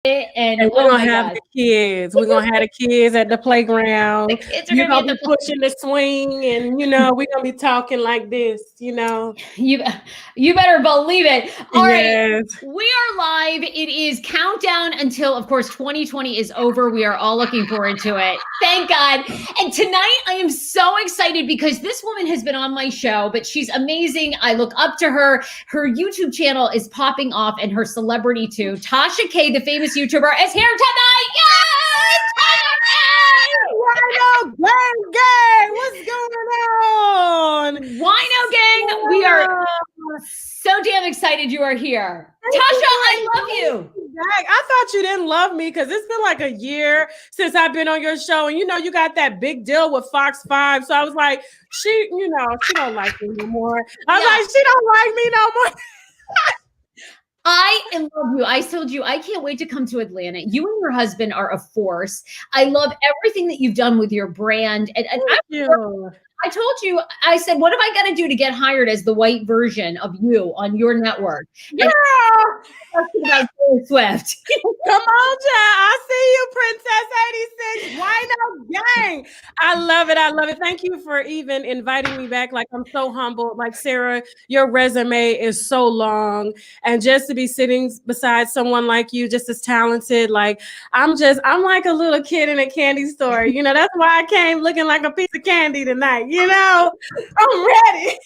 And we're oh gonna my have God. the kids. We're gonna have the kids at the playground. The kids are You're gonna gonna be pushing the swing, and we're gonna be talking like this. You better believe it. All right. Yes. We are live. It is countdown until, of course, 2020 is over. We are all looking forward to it. Thank God. And tonight I am so excited because this woman has been on my show, but she's amazing. I look up to her. Her YouTube channel is popping off and her celebrity too. Tasha K, the famous YouTuber, is here tonight. Yes! Tasha K! Wino gang, what's going on? Wino gang, we are so damn excited you are here. Tasha, I love you. I thought you didn't love me because it's been like a year since I've been on your show. And you got that big deal with Fox 5. So I was like, she don't like me no more. I was like, she don't like me no more. I love you. I told you, I can't wait to come to Atlanta. You and your husband are a force. I love everything that you've done with your brand. And I told you, I said, what have I got to do to get hired as the white version of you on your network? Yeah. About Taylor Swift. Come on, child. I see you, Princess 86. Why no gang? I love it. I love it. Thank you for even inviting me back. Like, I'm so humbled. Like, Sarah, your resume is so long. And just to be sitting beside someone like you, just as talented, like, I'm like a little kid in a candy store. That's why I came looking like a piece of candy tonight. I'm ready.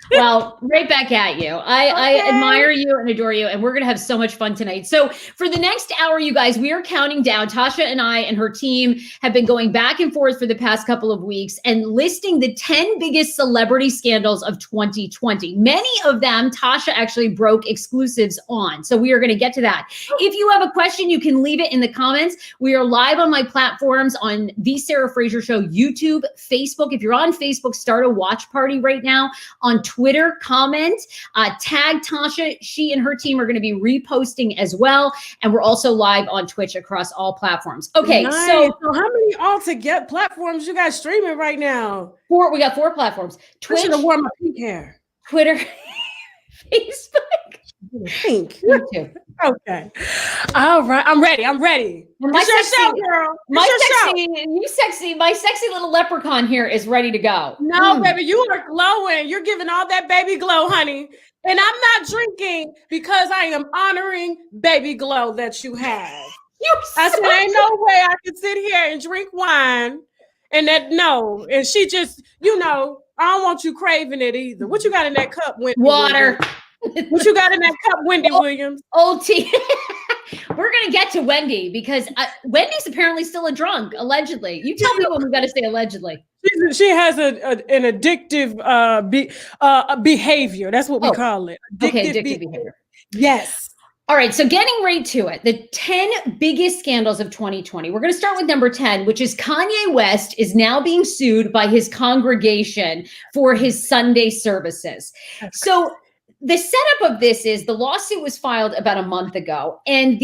Well, right back at you. I admire you and adore you, and we're going to have so much fun tonight. So for the next hour, you guys, we are counting down. Tasha and I and her team have been going back and forth for the past couple of weeks and listing the 10 biggest celebrity scandals of 2020. Many of them, Tasha actually broke exclusives on. So we are going to get to that. If you have a question, you can leave it in the comments. We are live on my platforms on The Sarah Fraser Show, YouTube, Facebook. If you're on Facebook, start a watch party right now. On Twitter, comment, tag Tasha. She and her team are going to be reposting as well. And we're also live on Twitch across all platforms. Okay, nice. So how many altogether platforms you guys streaming right now? We got 4 platforms. Twitch. I should have worn my pink hair. Twitter, Facebook. Pink. YouTube. Okay. All right. I'm ready. My sexy girl. My sexy little leprechaun here is ready to go. No, baby, you are glowing. You're giving all that baby glow, honey. And I'm not drinking because I am honoring baby glow that you have. I said, ain't no way I can sit here and drink wine and and she just, I don't want you craving it either. What you got in that cup, Wendy? Water. What you got in that cup, Wendy Williams? Old tea. We're going to get to Wendy because Wendy's apparently still a drunk, allegedly. You tell me when we got to say allegedly. She has an addictive behavior. That's what we call it. Addictive behavior. Yes. All right, so getting right to it, the 10 biggest scandals of 2020. We're going to start with number 10, which is Kanye West is now being sued by his congregation for his Sunday services. So the setup of this is the lawsuit was filed about a month ago, and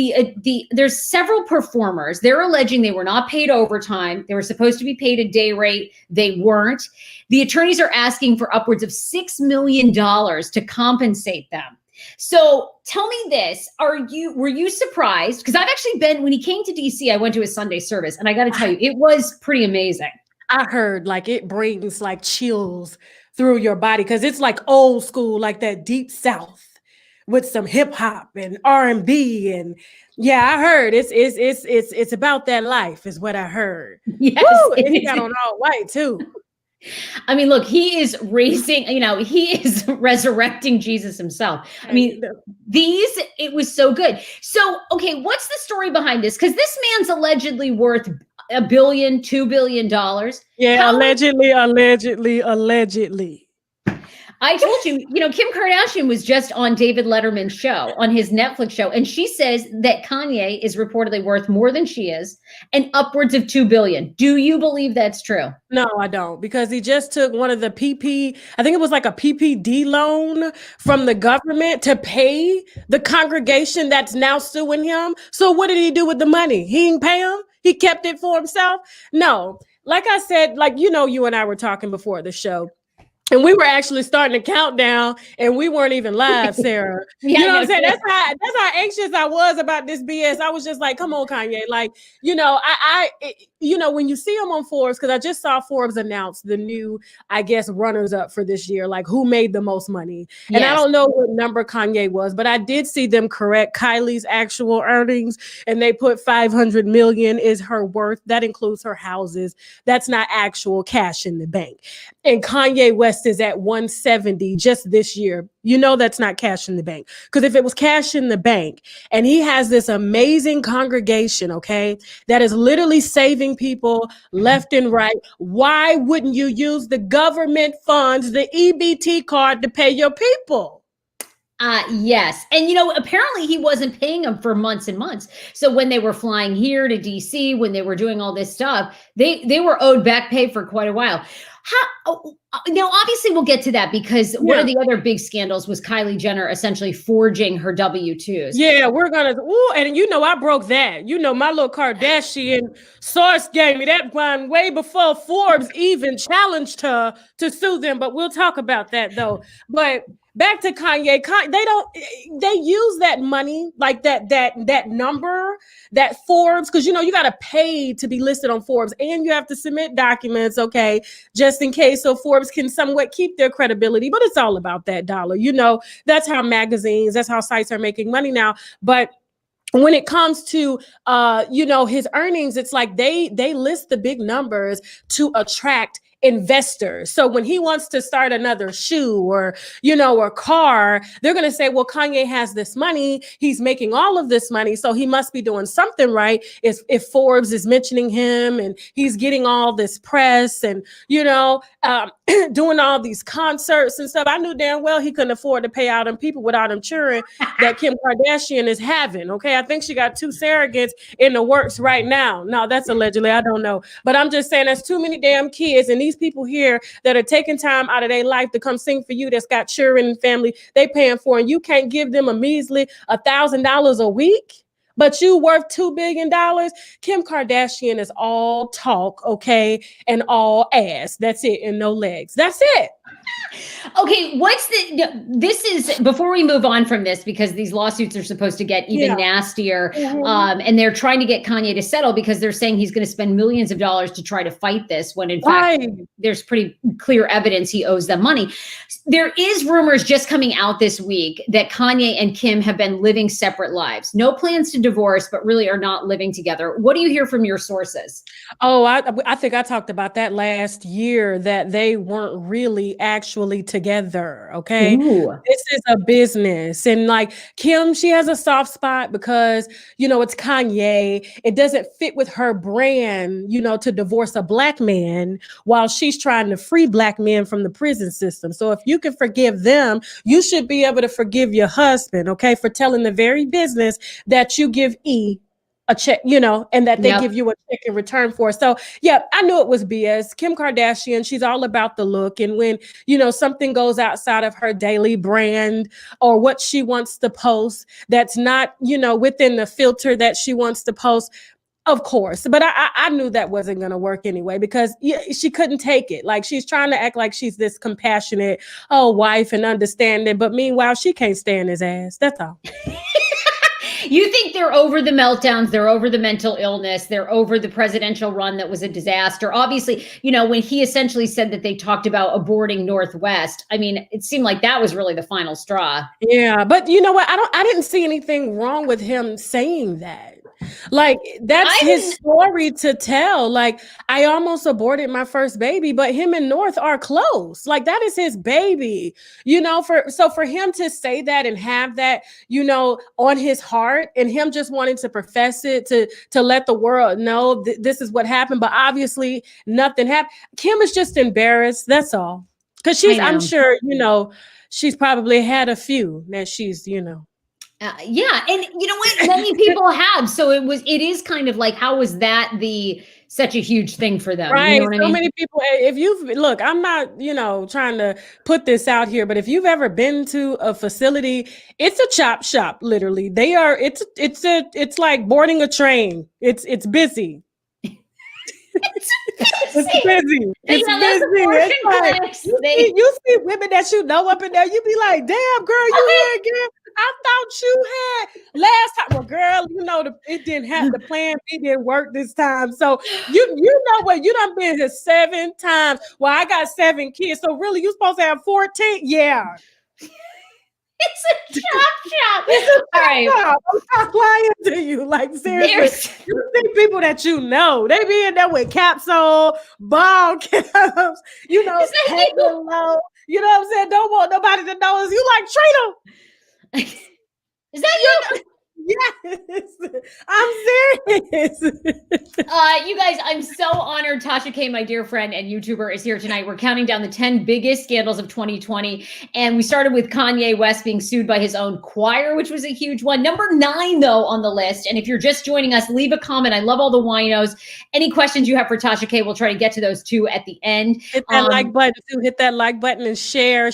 there's several performers. They're alleging they were not paid overtime. They were supposed to be paid a day rate. They weren't. The attorneys are asking for upwards of $6 million to compensate them. So tell me this, were you surprised? Because I've actually been, when he came to DC, I went to his Sunday service, and I got to tell you, it was pretty amazing. I heard like it brings like chills through your body because it's like old school, like that deep South with some hip hop and R&B, and yeah, I heard it's about that life, is what I heard. Yes, and he got on all white too. I mean, look, he is raising, he is resurrecting Jesus himself. I mean, it was so good. So, okay, what's the story behind this? Because this man's allegedly worth $1 billion, $2 billion. Yeah, allegedly. I told you, Kim Kardashian was just on David Letterman's show, on his Netflix show, and she says that Kanye is reportedly worth more than she is and upwards of $2 billion. Do you believe that's true? No, I don't, because he just took one of the I think it was like a PPD loan from the government to pay the congregation that's now suing him. So what did he do with the money? He didn't pay him? He kept it for himself? No. Like I said, you and I were talking before the show. And we were actually starting to count down, and we weren't even live, Sarah. Yeah, You know no, what I'm saying? yeah. That's how anxious I was about this BS. I was just like, come on, Kanye. Like, you know, you know, when you see them on Forbes, because I just saw Forbes announce the new, I guess, runners up for this year, like who made the most money. And I Yes. don't know what number Kanye was, but I did see them correct KYLIE's actual earnings, and they put 500 million is her worth. That includes her houses. That's not actual cash in the bank. And Kanye West is at 170 just this year. You know that's not cash in the bank. Because if it was cash in the bank, and he has this amazing congregation, okay, that is literally saving people left and right, why wouldn't you use the government funds, the EBT card, to pay your people? Yes. And, you know, apparently he wasn't paying them for months and months. So when they were flying here to DC, when they were doing all this stuff, they were owed back pay for quite a while. Now, obviously, we'll get to that because one of the other big scandals was Kylie Jenner essentially forging her W-2s. Yeah, we're gonna. Ooh, and you know, I broke that. You know, my little Kardashian source gave me that one way before Forbes even challenged her to sue them. But we'll talk about that though. But back to Kanye. They use that money, like that number, that Forbes, because you know you got to pay to be listed on Forbes, and you have to submit documents, okay, just in case, so Forbes can somewhat keep their credibility. But it's all about that dollar, you know. That's how magazines, that's how sites are making money now. But when it comes to you know, his earnings, it's like they list the big numbers to attract investors. So when he wants to start another shoe or, you know, or car, they're going to say, well, Kanye has this money. He's making all of this money. So he must be doing something right. If Forbes is mentioning him and he's getting all this press and, you know, doing all these concerts and stuff. I knew damn well he couldn't afford to pay out them people without them children that Kim Kardashian is having. Okay. I think she got 2 surrogates in the works right now. No, that's allegedly. I don't know. But I'm just saying there's too many damn kids. And these people here that are taking time out of their life to come sing for you, that's got children and family they paying for, and you can't give them a measly $1,000 a week, but you worth $2 billion. Kim Kardashian is all talk, okay, and all ass. That's it, and no legs. That's it. Okay, this is, before we move on from this, because these lawsuits are supposed to get even nastier, and they're trying to get Kanye to settle because they're saying he's going to spend millions of dollars to try to fight this, when in fact there's pretty clear evidence he owes them money. There is rumors just coming out this week that Kanye and Kim have been living separate lives. No plans to divorce, but really are not living together. What do you hear from your sources? Oh, I think I talked about that last year, that they weren't really actually together. Okay. Ooh. This is a business. And like Kim, she has a soft spot because, you know, it's Kanye. It doesn't fit with her brand, you know, to divorce a Black man while she's trying to free Black men from the prison system. So if you can forgive them, you should be able to forgive your husband, okay, for telling the very business that you give a check, you know, and that they give you a check in return for. So yeah, I knew it was BS. Kim Kardashian, she's all about the look. And when, you know, something goes outside of her daily brand or what she wants to post, that's not, you know, within the filter that she wants to post, of course. But I knew that wasn't going to work anyway, because she couldn't take it. Like, she's trying to act like she's this compassionate, wife and understanding. But meanwhile, she can't stand his ass. That's all. You think they're over the meltdowns, they're over the mental illness, they're over the presidential run that was a disaster. Obviously, you know, when he essentially said that they talked about aborting Northwest, I mean, it seemed like that was really the final straw. Yeah, but you know what? I didn't see anything wrong with him saying that. Like, that's his story to tell. Like, I almost aborted my first baby, but him and North are close. Like, that is his baby, you know, for him to say that and have that, you know, on his heart, and him just wanting to profess it to let the world know this is what happened. But obviously nothing happened. Kim is just embarrassed. That's all. Because I'm sure, you know, she's probably had a few that she's, you know. Yeah. And you know what? Many people have. So it is kind of like, how was that such a huge thing for them? Right. You know what I mean? Many people, look, I'm not, you know, trying to put this out here, but if you've ever been to a facility, it's a chop shop, literally. It's like boarding a train. It's busy. It's busy. It's those busy. abortion It's like, clinics, you see women that you know up in there, you be like, damn, girl, you here again? I thought you had last time. Well, girl, you know, it didn't have the plan. It didn't work this time. So you know what? You done been here 7 times. Well, I got 7 kids. So really, you supposed to have 14? Yeah. It's a chop. It's a All right. I'm not lying to you. Like, seriously, you see people that you know, they be in there with caps on, ball caps, you know, hanging low. You know what I'm saying? Don't want nobody to know us. You like, treat them. Is that you? Yes, I'm serious. You guys, I'm so honored. Tasha K, my dear friend and YouTuber, is here tonight. We're counting down the 10 biggest scandals of 2020. And we started with Kanye West being sued by his own choir, which was a huge one. Number 9, though, on the list. And if you're just joining us, leave a comment. I love all the winos. Any questions you have for Tasha K, we'll try to get to those too at the end. Hit that like button too. Hit that like button and share.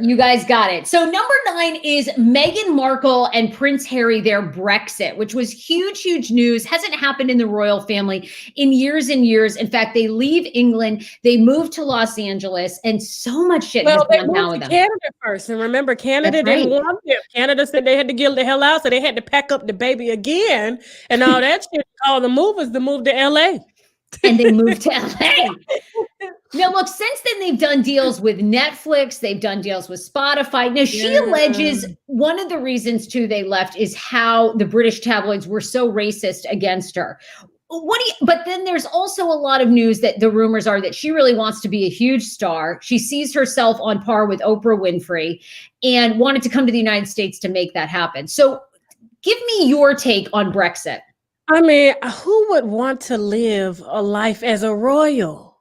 You guys got it. So number 9 is Meghan Markle and Prince Harry, their Brexit, which was huge news. Hasn't happened in the royal family in years and years. In fact, they leave England, they move to Los Angeles, and so much shit has gone down with them. Canada first, and remember, Canada didn't want them. Canada said they had to get the hell out, so they had to pack up the baby again, and all that shit. All the movers to move to LA. And they moved to LA. Now, look, since then, they've done deals with Netflix. They've done deals with Spotify. Now, she alleges one of the reasons, too, they left is how the British tabloids were so racist against her. But then there's also a lot of news that the rumors are that she really wants to be a huge star. She sees herself on par with Oprah Winfrey and wanted to come to the United States to make that happen. So give me your take on Brexit. I mean, who would want to live a life as a royal?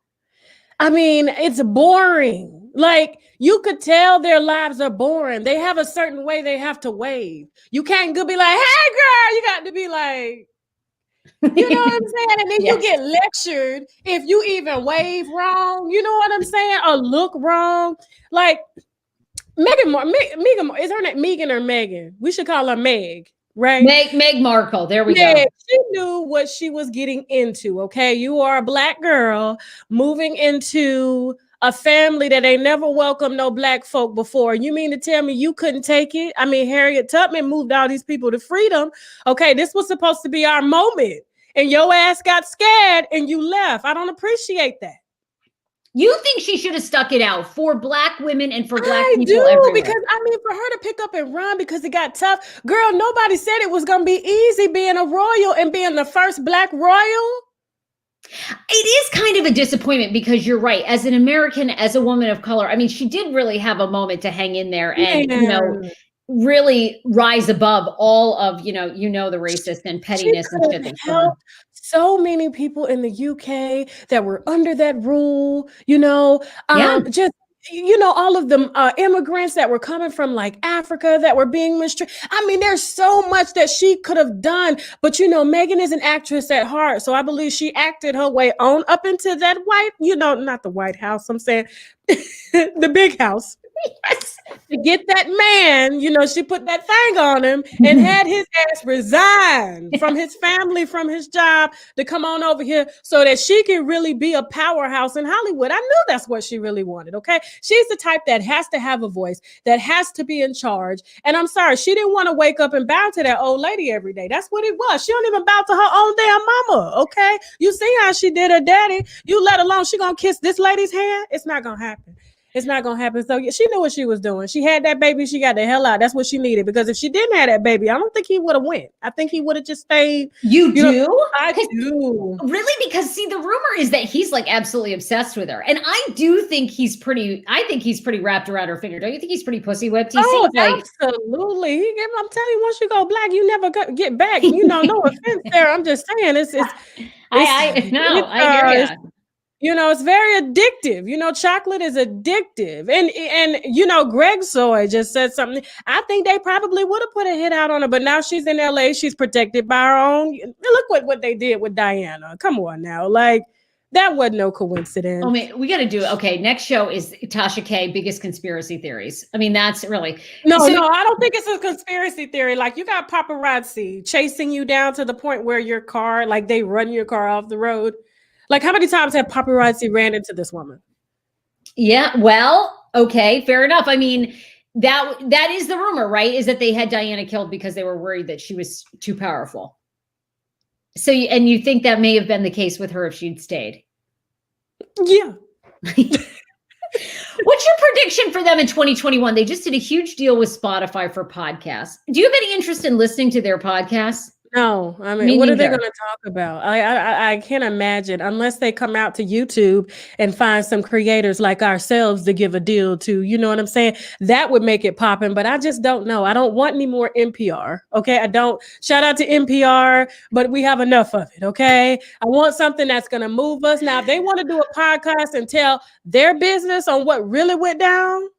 I mean, it's boring. Like, you could tell their lives are boring. They have a certain way they have to wave. You can't go be like, hey, girl, you got to be like, you know what I'm saying? And then you get lectured if you even wave wrong. You know what I'm saying? Or look wrong. Like, Megan, is her name Megan or Megan? We should call her Meg. Right? Meg Markle. There we go. She knew what she was getting into. Okay. You are a Black girl moving into a family that ain't never welcomed no Black folk before. You mean to tell me you couldn't take it? I mean, Harriet Tubman moved all these people to freedom. Okay. This was supposed to be our moment. And your ass got scared and you left. I don't appreciate that. You think she should have stuck it out for Black women and for Black people everywhere? Because I mean, for her to pick up and run because it got tough. Girl, nobody said it was going to be easy being a royal and being the first Black royal. It is kind of a disappointment because you're right. As an American, as a woman of color, I mean, she did really have a moment to hang in there and, you know, really rise above all of, the racist and pettiness and shit that's going on. So many people in the UK that were under that rule, just, all of the immigrants that were coming from like Africa that were being mistreated. I mean, there's so much that she could have done, but Meghan is an actress at heart. So I believe she acted her way on up into that not the White House, I'm saying the big house. Yes. To get that man, she put that thing on him and had his ass resign from his family, from his job to come on over here so that she can really be a powerhouse in Hollywood. I knew that's what she really wanted, okay? She's the type that has to have a voice, that has to be in charge. And I'm sorry, she didn't want to wake up and bow to that old lady every day. That's what it was. She don't even bow to her own damn mama, okay? You see how she did her daddy. You let alone she gonna kiss this lady's hand? It's not gonna happen. It's not going to happen. So she knew what she was doing. She had that baby. She got the hell out. That's what she needed. Because if she didn't have that baby, I don't think he would have went. I think he would have just stayed. You do? I do. Really? Because see, the rumor is that he's like absolutely obsessed with her. And I do think he's pretty wrapped around her finger. Don't you think he's pretty pussy whipped? He seems like absolutely. I'm telling you, once you go Black, you never get back. No offense there. I'm just saying I hear you. It's very addictive. Chocolate is addictive. And Greg Soy just said something. I think they probably would have put a hit out on her, but now she's in LA. She's protected by her own. Look what they did with Diana. Come on now. Like, that wasn't no coincidence. Oh, man, we got to do it. Okay, next show is Tasha K, biggest conspiracy theories. I mean, that's really... No, I don't think it's a conspiracy theory. Like, you got paparazzi chasing you down to the point where your car, like they run your car off the road. Like, how many times have paparazzi ran into this woman? Yeah, well, okay, fair enough. I mean, that is the rumor, right? Is that they had Diana killed because they were worried that she was too powerful. So, and you think that may have been the case with her if she'd stayed? Yeah. What's your prediction for them in 2021? They just did a huge deal with Spotify for podcasts. Do you have any interest in listening to their podcasts? No, I mean, what are they going to talk about? I can't imagine unless they come out to YouTube and find some creators like ourselves to give a deal to, you know what I'm saying? That would make it poppin', but I just don't know. I don't want any more NPR, okay? I don't. Shout out to NPR, but we have enough of it, okay? I want something that's going to move us. Now, if they want to do a podcast and tell their business on what really went down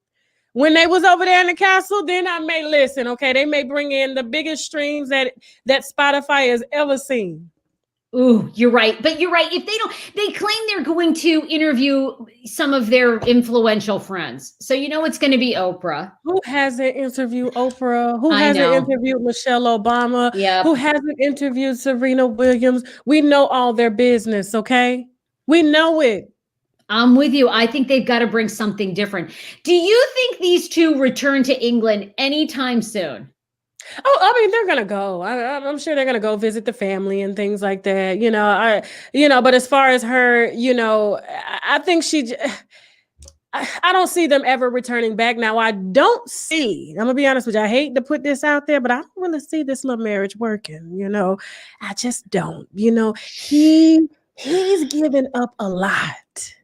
when they was over there in the castle, then I may listen, okay? They may bring in the biggest streams that Spotify has ever seen. Ooh, you're right. But you're right. If they claim they're going to interview some of their influential friends. So you know it's going to be Oprah. Who hasn't interviewed Oprah? Who hasn't interviewed Michelle Obama? Yeah. Who hasn't interviewed Serena Williams? We know all their business, okay? We know it. I'm with you. I think they've got to bring something different. Do you think these two return to England anytime soon? Oh, I mean, they're gonna go. I'm sure they're gonna go visit the family and things like that. But as far as her, I think I don't see them ever returning back. Now, I'm gonna be honest with you. I hate to put this out there, but I don't really see this little marriage working. I just don't. He's given up a lot.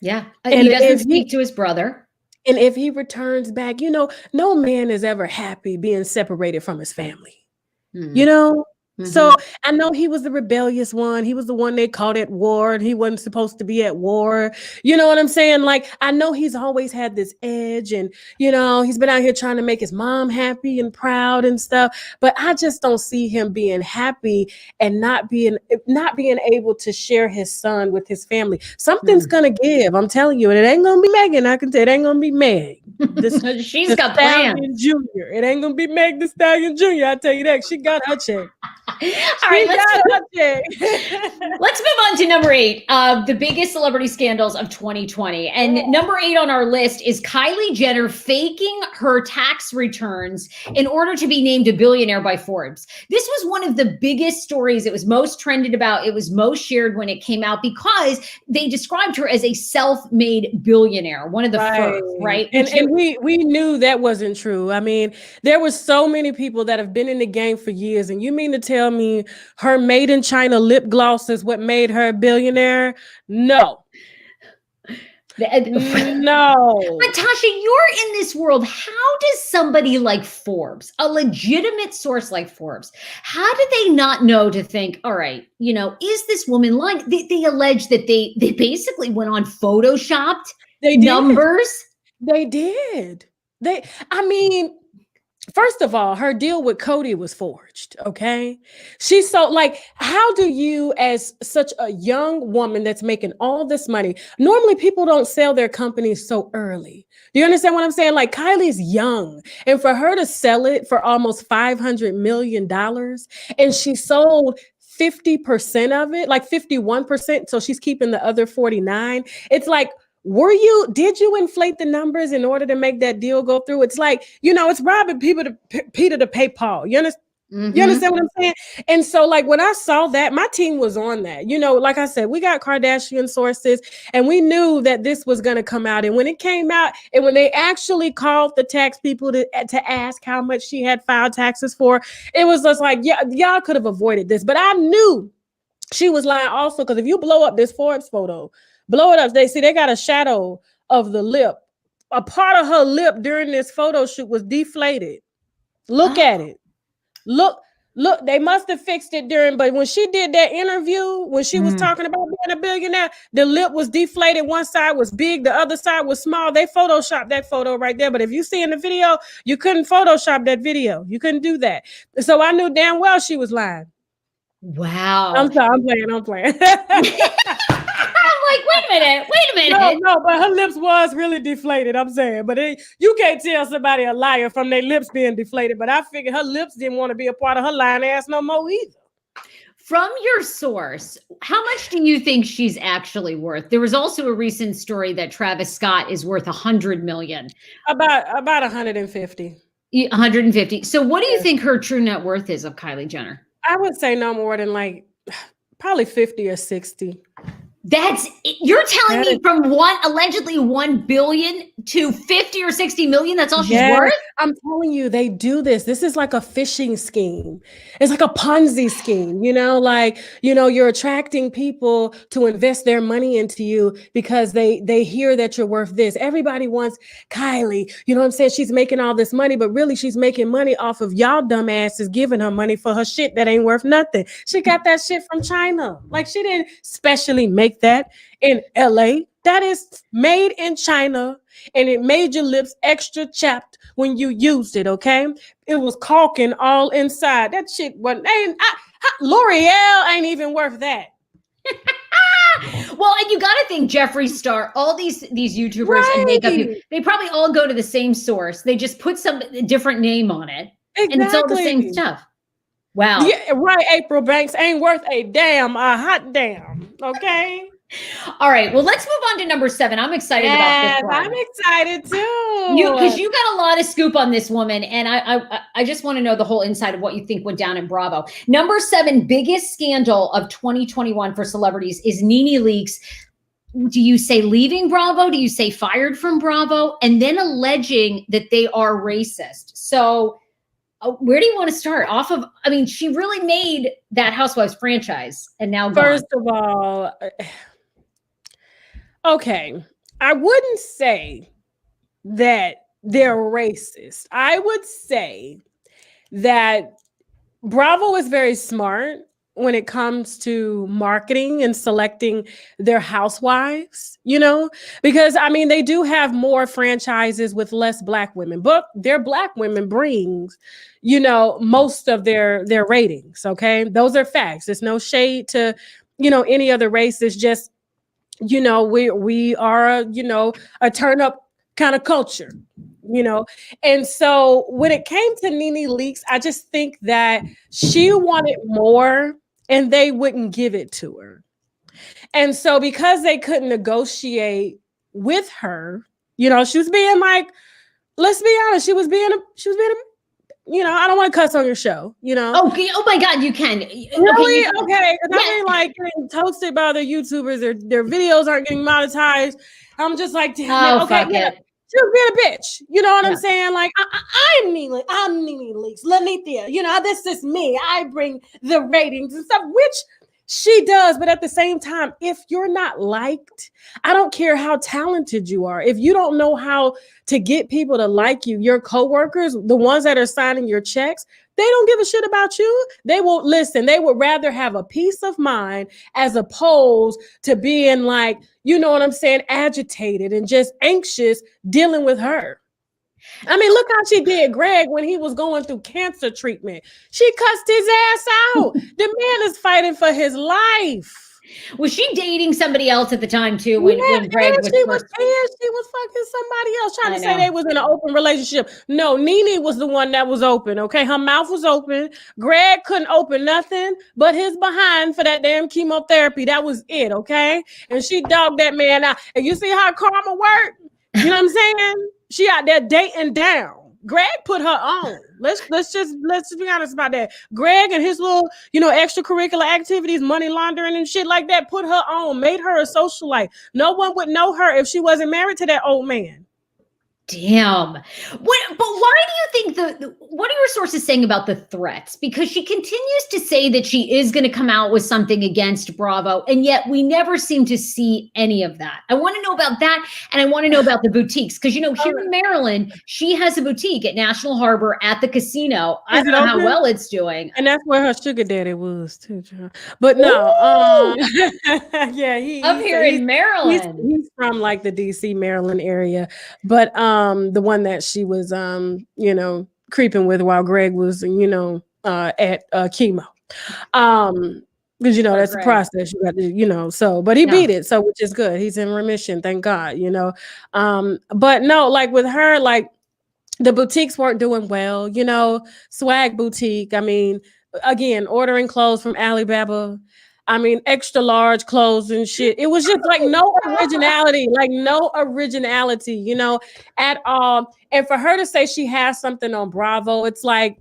Yeah. And he doesn't speak to his brother. And if he returns back, no man is ever happy being separated from his family. Mm-hmm. So I know he was the rebellious one. He was the one they caught at war, and he wasn't supposed to be at war. You know what I'm saying? Like, I know he's always had this edge, and, he's been out here trying to make his mom happy and proud and stuff. But I just don't see him being happy and not being able to share his son with his family. Something's going to give. I'm telling you, and it ain't going to be Megan. I can tell it ain't going to be Meg. She's got plans. Jr. It ain't going to be Meg the Stallion Jr. I tell you that. She got her check. All right, let's move on to number 8, the biggest celebrity scandals of 2020. And number 8 on our list is Kylie Jenner faking her tax returns in order to be named a billionaire by Forbes. This was one of the biggest stories. It was most trended about. It was most shared when it came out because they described her as a self-made billionaire, one of the first, right? And we knew that wasn't true. I mean, there were so many people that have been in the game for years, and you mean to tell me her made in China lip gloss is what made her a billionaire? No. No. But Tasha, you're in this world. How does somebody like Forbes, a legitimate source like Forbes, how do they not know to think, all right, is this woman lying? They allege that they basically went on photoshopped numbers. They did. First of all, her deal with Cody was forged, okay? How do you, as such a young woman that's making all this money, normally people don't sell their companies so early. Do you understand what I'm saying? Like, Kylie's young, and for her to sell it for almost $500 million, and she sold 50% of it, like 51%, so she's keeping the other 49. It's like, did you inflate the numbers in order to make that deal go through? It's like, it's robbing Peter to pay Paul. You understand? Mm-hmm. You understand what I'm saying? And so, like, when I saw that, my team was on that. Like I said, we got Kardashian sources, and we knew that this was going to come out. And when it came out, and when they actually called the tax people to ask how much she had filed taxes for, it was just like, yeah, y'all could have avoided this. But I knew she was lying also, because if you blow up this Forbes photo, blow it up. They got a shadow of the lip. A part of her lip during this photo shoot was deflated. Look at it. Look, they must have fixed it but when she did that interview, when she was talking about being a billionaire, the lip was deflated. One side was big, the other side was small. They photoshopped that photo right there. But if you see in the video, you couldn't photoshop that video. You couldn't do that. So I knew damn well she was lying. Wow. I'm sorry, I'm playing. I'm like, wait a minute. No, but her lips was really deflated, I'm saying. But you can't tell somebody a liar from their lips being deflated. But I figured her lips didn't want to be a part of her lying ass no more either. From your source, how much do you think she's actually worth? There was also a recent story that Travis Scott is worth 100 million. About 150. 150. So what do you think her true net worth is of Kylie Jenner? I would say no more than like probably 50 or 60. You're telling me from allegedly 1 billion to 50 or 60 million, that's all she's worth? I'm telling you, they do this. This is like a phishing scheme. It's like a Ponzi scheme, you're attracting people to invest their money into you because they hear that you're worth this. Everybody wants Kylie, you know what I'm saying? She's making all this money, but really she's making money off of y'all dumbasses giving her money for her shit that ain't worth nothing. She got that shit from China. Like she didn't specially make that in LA. That is made in China, and it made your lips extra chapped when you used it, okay? It was caulking all inside. That shit wasn't, L'Oreal ain't even worth that. Well, and you got to think Jeffree Star, all these YouTubers and makeup people, they probably all go to the same source. They just put some different name on it, and it's all the same stuff. Wow. Yeah, right, April Banks ain't worth a hot damn, okay? All right, well, let's move on to number 7. I'm excited about this one. I'm excited too. Because you got a lot of scoop on this woman, and I just want to know the whole inside of what you think went down in Bravo. Number 7, biggest scandal of 2021 for celebrities is NENE Leakes. Do you say leaving Bravo? Do you say fired from Bravo? And then alleging that they are racist. So where do you want to start? She really made that Housewives franchise, and now first of all, okay, I wouldn't say that they're racist. I would say that Bravo is very smart when it comes to marketing and selecting their housewives, because they do have more franchises with less Black women, but their Black women brings, most of their ratings. Okay. Those are facts. There's no shade to, any other race. It's just, we are, a turn up kind of culture, And so when it came to NENE Leakes, I just think that she wanted more and they wouldn't give it to her. And so because they couldn't negotiate with her, she was being like, let's be honest, she was being a I don't want to cuss on your show, Okay. Oh my God, you can. Really? Okay. Because I mean, like getting toasted by other YouTubers, their videos aren't getting monetized. I'm just like, damn, okay, she was being a bitch. You know what I'm saying? Like, I'm NENE Leakes, Lanithia. This is me. I bring the ratings and stuff, which she does. But at the same time, if you're not liked, I don't care how talented you are. If you don't know how to get people to like you, your coworkers, the ones that are signing your checks, they don't give a shit about you. They won't listen. They would rather have a peace of mind as opposed to being like, agitated and just anxious dealing with her. Look how she did Greg when he was going through cancer treatment. She cussed his ass out. The man is fighting for his life. Was she dating somebody else at the time too? When Greg was she was fucking somebody else, trying to say they was in an open relationship. No, NENE was the one that was open. Okay, her mouth was open. Greg couldn't open nothing but his behind for that damn chemotherapy. That was it. Okay, and she dogged that man out. And you see how karma worked? You know what I'm saying? She out there dating down. Greg put her on. Let's just be honest about that. Greg and his little, extracurricular activities, money laundering and shit like that, put her on, made her a socialite. No one would know her if she wasn't married to that old man. Damn. But why do you think what are your sources saying about the threats? Because she continues to say that she is going to come out with something against Bravo, and yet we never seem to see any of that. I want to know about that, and I want to know about the boutiques, because here in Maryland, she has a boutique at National Harbor at the casino. I don't know how well it's doing. And that's where her sugar daddy was too, John. But no, yeah, he's in Maryland. He's from like the DC, Maryland area, but the one that she was creeping with while Greg was at chemo, because that's a process you got to but he beat it, so which is good. He's in remission, thank God. But no, like with her, like the boutiques weren't doing well. Swag boutique, again, ordering clothes from Alibaba. I mean, extra large clothes and shit. It was just like no originality, at all. And for her to say she has something on Bravo, it's like,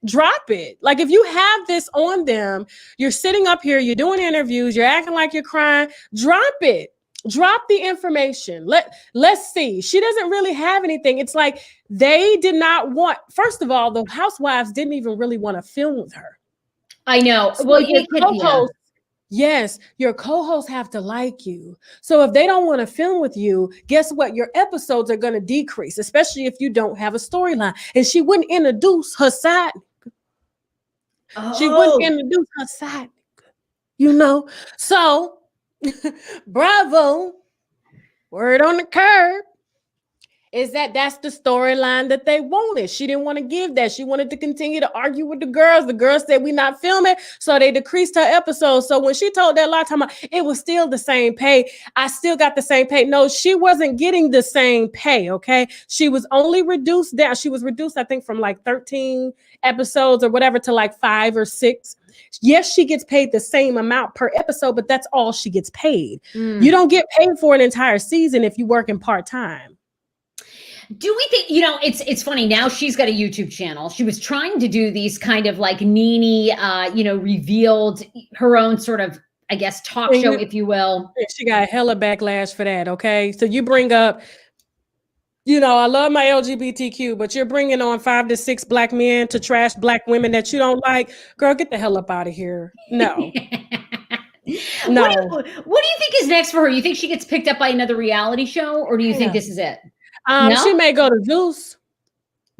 drop it. Like, if you have this on them, you're sitting up here, you're doing interviews, you're acting like you're crying, drop it. Drop the information. Let's see. She doesn't really have anything. It's like they did not want, first of all, the housewives didn't even really want to film with her. I know. So well, your co-hosts, yes, your co-hosts have to like you. So if they don't want to film with you, guess what? Your episodes are going to decrease, especially if you don't have a storyline. And she wouldn't introduce her side. She wouldn't introduce her side, So Bravo, word on the curb, is that's the storyline that they wanted. She didn't want to give that. She wanted to continue to argue with the girls. The girls said, we're not filming, so they decreased her episode. So when she told that last time, it was still the same pay. I still got the same pay. No, she wasn't getting the same pay, okay? She was only reduced down. She was reduced, I think, from like 13 episodes or whatever to like 5 or 6. Yes, she gets paid the same amount per episode, but that's all she gets paid. You don't get paid for an entire season if you work in part-time. Do we think, it's funny now she's got a YouTube channel. She was trying to do these kind of like NENE, revealed her own sort of, I guess, talk show, if you will. She got hella backlash for that. Okay. So you bring up, I love my LGBTQ, but you're bringing on 5 to 6 black men to trash black women that you don't like. Girl, get the hell up out of here. No. No. What do you think is next for her? You think she gets picked up by another reality show, or do you think this is it? No? She may go to Zeus.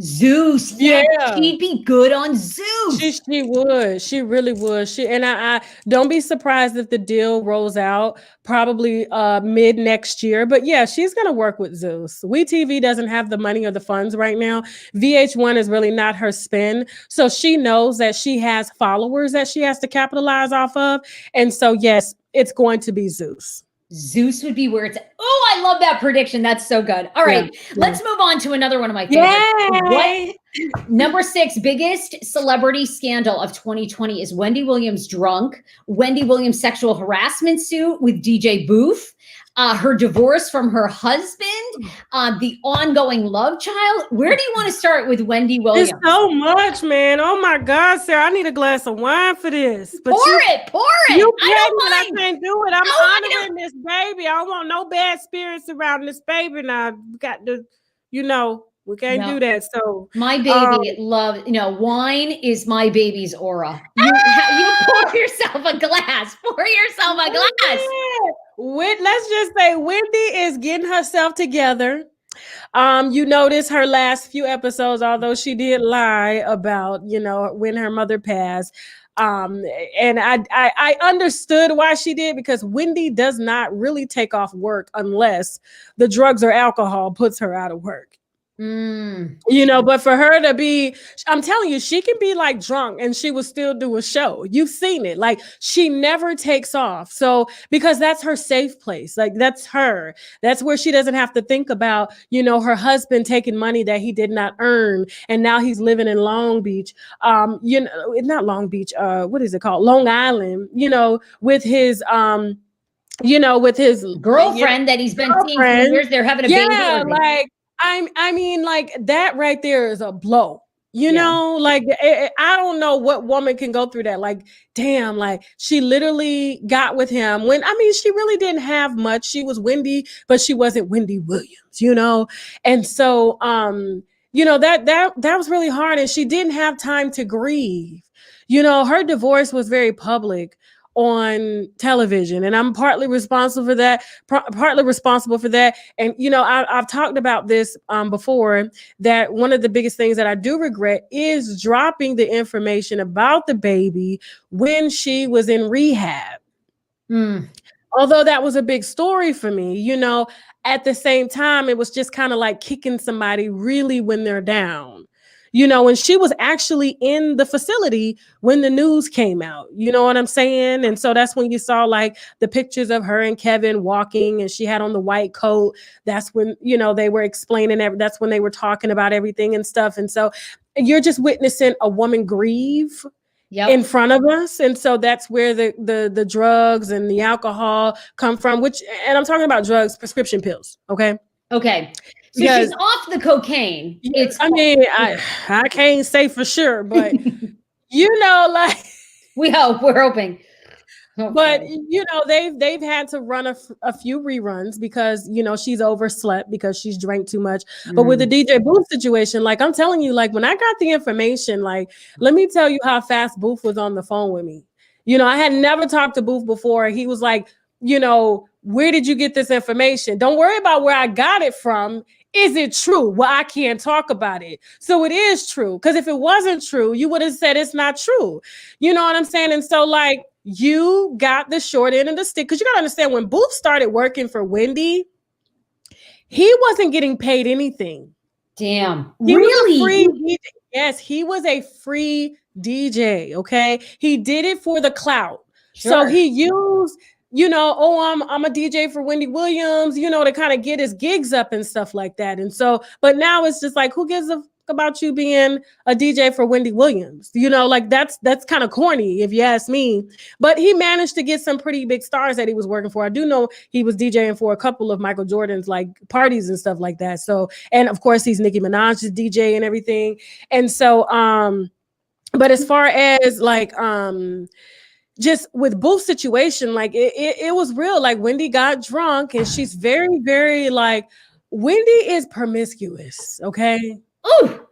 Zeus, yeah, she'd be good on Zeus. She would. She really would. I don't be surprised if the deal rolls out probably mid next year. But yeah, she's gonna work with Zeus. WeTV doesn't have the money or the funds right now. VH1 is really not her spin, so she knows that she has followers that she has to capitalize off of, and so yes, it's going to be Zeus. Zeus would be where it's at. Oh, I love that prediction. That's so good. All right, let's move on to another one of my favorites. Number 6 biggest celebrity scandal of 2020 is Wendy Williams drunk, Wendy Williams sexual harassment suit with DJ Boof, her divorce from her husband, the ongoing love child. Where do you want to start with Wendy Williams? It's so much, man. Oh my God, Sarah, I need a glass of wine for this. But pour it. You I can't do it. I'm honoring this baby. I don't want no bad spirits around this baby. Now got to, we can't do that. So my baby loves, wine is my baby's aura. You pour yourself a glass. Let's just say Wendy is getting herself together. You notice her last few episodes, although she did lie about, when her mother passed. And I understood why she did, because Wendy does not really take off work unless the drugs or alcohol puts her out of work. But for her to be, I'm telling you, she can be like drunk and she will still do a show. You've seen it. Like, she never takes off. So, because that's her safe place. Like, that's her. That's where she doesn't have to think about, her husband taking money that he did not earn. And now he's living in Long Beach. Not Long Beach. What is it called? Long Island, with his, with his girlfriend that he's been seeing for years. They're having a baby. Yeah, like, I mean, like, that right there is a blow, like, I don't know what woman can go through that. Like, damn, like, she literally got with him when, she really didn't have much. She was Wendy, but she wasn't Wendy Williams, and so, that was really hard, and she didn't have time to grieve. Her divorce was very public on television, and I'm partly responsible for that. And I've talked about this before, that one of the biggest things that I do regret is dropping the information about the baby when she was in rehab. Although that was a big story for me, at the same time, it was just kind of like kicking somebody really when they're down. And she was actually in the facility when the news came out, you know what I'm saying? And so that's when you saw like the pictures of her and Kevin walking, and she had on the white coat. That's when, they were explaining that's when they were talking about everything and stuff. And so you're just witnessing a woman grieve in front of us. And so that's where the drugs and the alcohol come from, and I'm talking about drugs, prescription pills. Okay. So she's off the cocaine. I can't say for sure, but like we're hoping. But they've had to run a few reruns because she's overslept because she's drank too much. But with the DJ Booth situation, like I'm telling you, like when I got the information, like let me tell you how fast Booth was on the phone with me. I had never talked to Booth before. He was like, where did you get this information? Don't worry about where I got it from. Is it true? Well, I can't talk about it. So it is true. Because if it wasn't true, you would have said it's not true. You know what I'm saying? And so like you got the short end of the stick. Because you got to understand, when Booth started working for Wendy, he wasn't getting paid anything. Damn. He was a free DJ. Yes, he was a free DJ. Okay. He did it for the clout. Sure. So he used, I'm a DJ for Wendy Williams, to kind of get his gigs up and stuff like that. And so, but now it's just like, who gives a fuck about you being a DJ for Wendy Williams? Like that's kind of corny if you ask me. But he managed to get some pretty big stars that he was working for. I do know he was DJing for a couple of Michael Jordan's like parties and stuff like that. So, and of course he's Nicki Minaj's DJ and everything. And so, but as far as like, just with Booth's situation, like it was real. Like Wendy got drunk and she's very, very like, Wendy is promiscuous. Okay. Oh,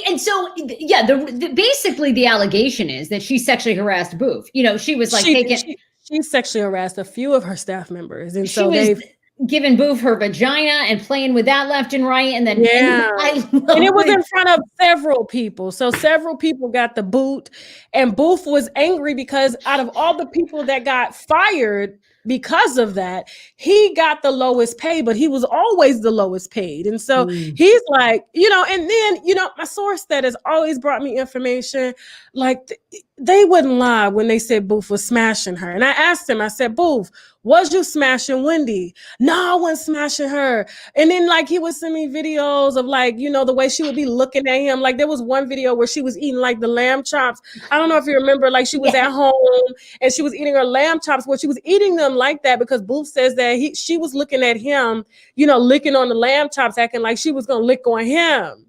and so yeah, basically the allegation is that she sexually harassed Booth. She was like she sexually harassed a few of her staff members, and so they've given Booth her vagina and playing with that left and right, and then and it was in front of several people. So several people got the boot, and Booth was angry because out of all the people that got fired because of that, he got the lowest pay, but he was always the lowest paid. And so he's like, and then, my source that has always brought me information, like they wouldn't lie when they said Booth was smashing her. And I asked him, I said, Booth, was you smashing Wendy? No, I wasn't smashing her. And then like he would send me videos of like, the way she would be looking at him. Like there was one video where she was eating like the lamb chops. I don't know if you remember, like she was at home and she was eating her lamb chops. Well, she was eating them like that because Booth says that she was looking at him, licking on the lamb chops, acting like she was going to lick on him.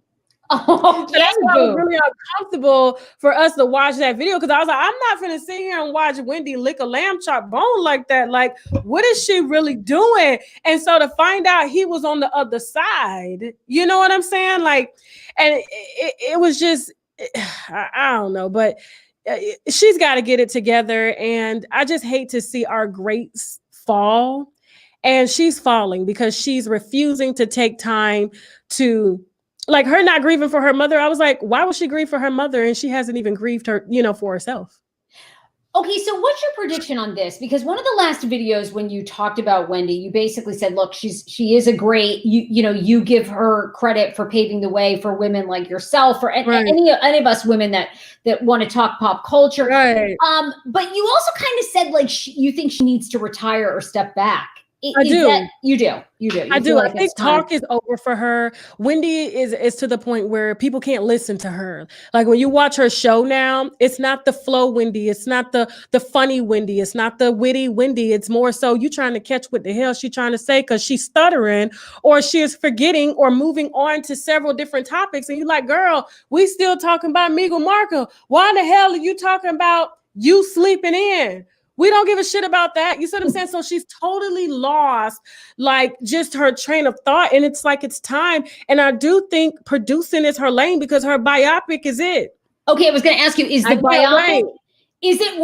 Oh, so that's why it was really uncomfortable for us to watch that video, because I was like, I'm not gonna sit here and watch Wendy lick a lamb chop bone like that. Like, what is she really doing? And so to find out he was on the other side, you know what I'm saying? Like, and it was just, I don't know, but she's got to get it together. And I just hate to see our greats fall. And she's falling because she's refusing to take time to, like, her not grieving for her mother. I was like, why would she grieve for her mother? And she hasn't even grieved her, for herself. Okay, so what's your prediction on this? Because one of the last videos when you talked about Wendy, you basically said, look, she is a great, you give her credit for paving the way for women like yourself, or any of us women that want to talk pop culture. Right. But you also kind of said like you think she needs to retire or step back. I do. You do. I do. I think talk is over for her. Wendy is to the point where people can't listen to her. Like when you watch her show now, it's not the flow Wendy. It's not the funny Wendy. It's not the witty Wendy. It's more so you trying to catch what the hell she's trying to say because she's stuttering or she is forgetting or moving on to several different topics. And you're like, girl, we still talking about Meghan Markle. Why the hell are you talking about you sleeping in? We don't give a shit about that. You see what I'm saying? So she's totally lost, like, just her train of thought. And it's like, it's time. And I do think producing is her lane because her biopic is it. Okay, I was going to ask you, is the biopic, is it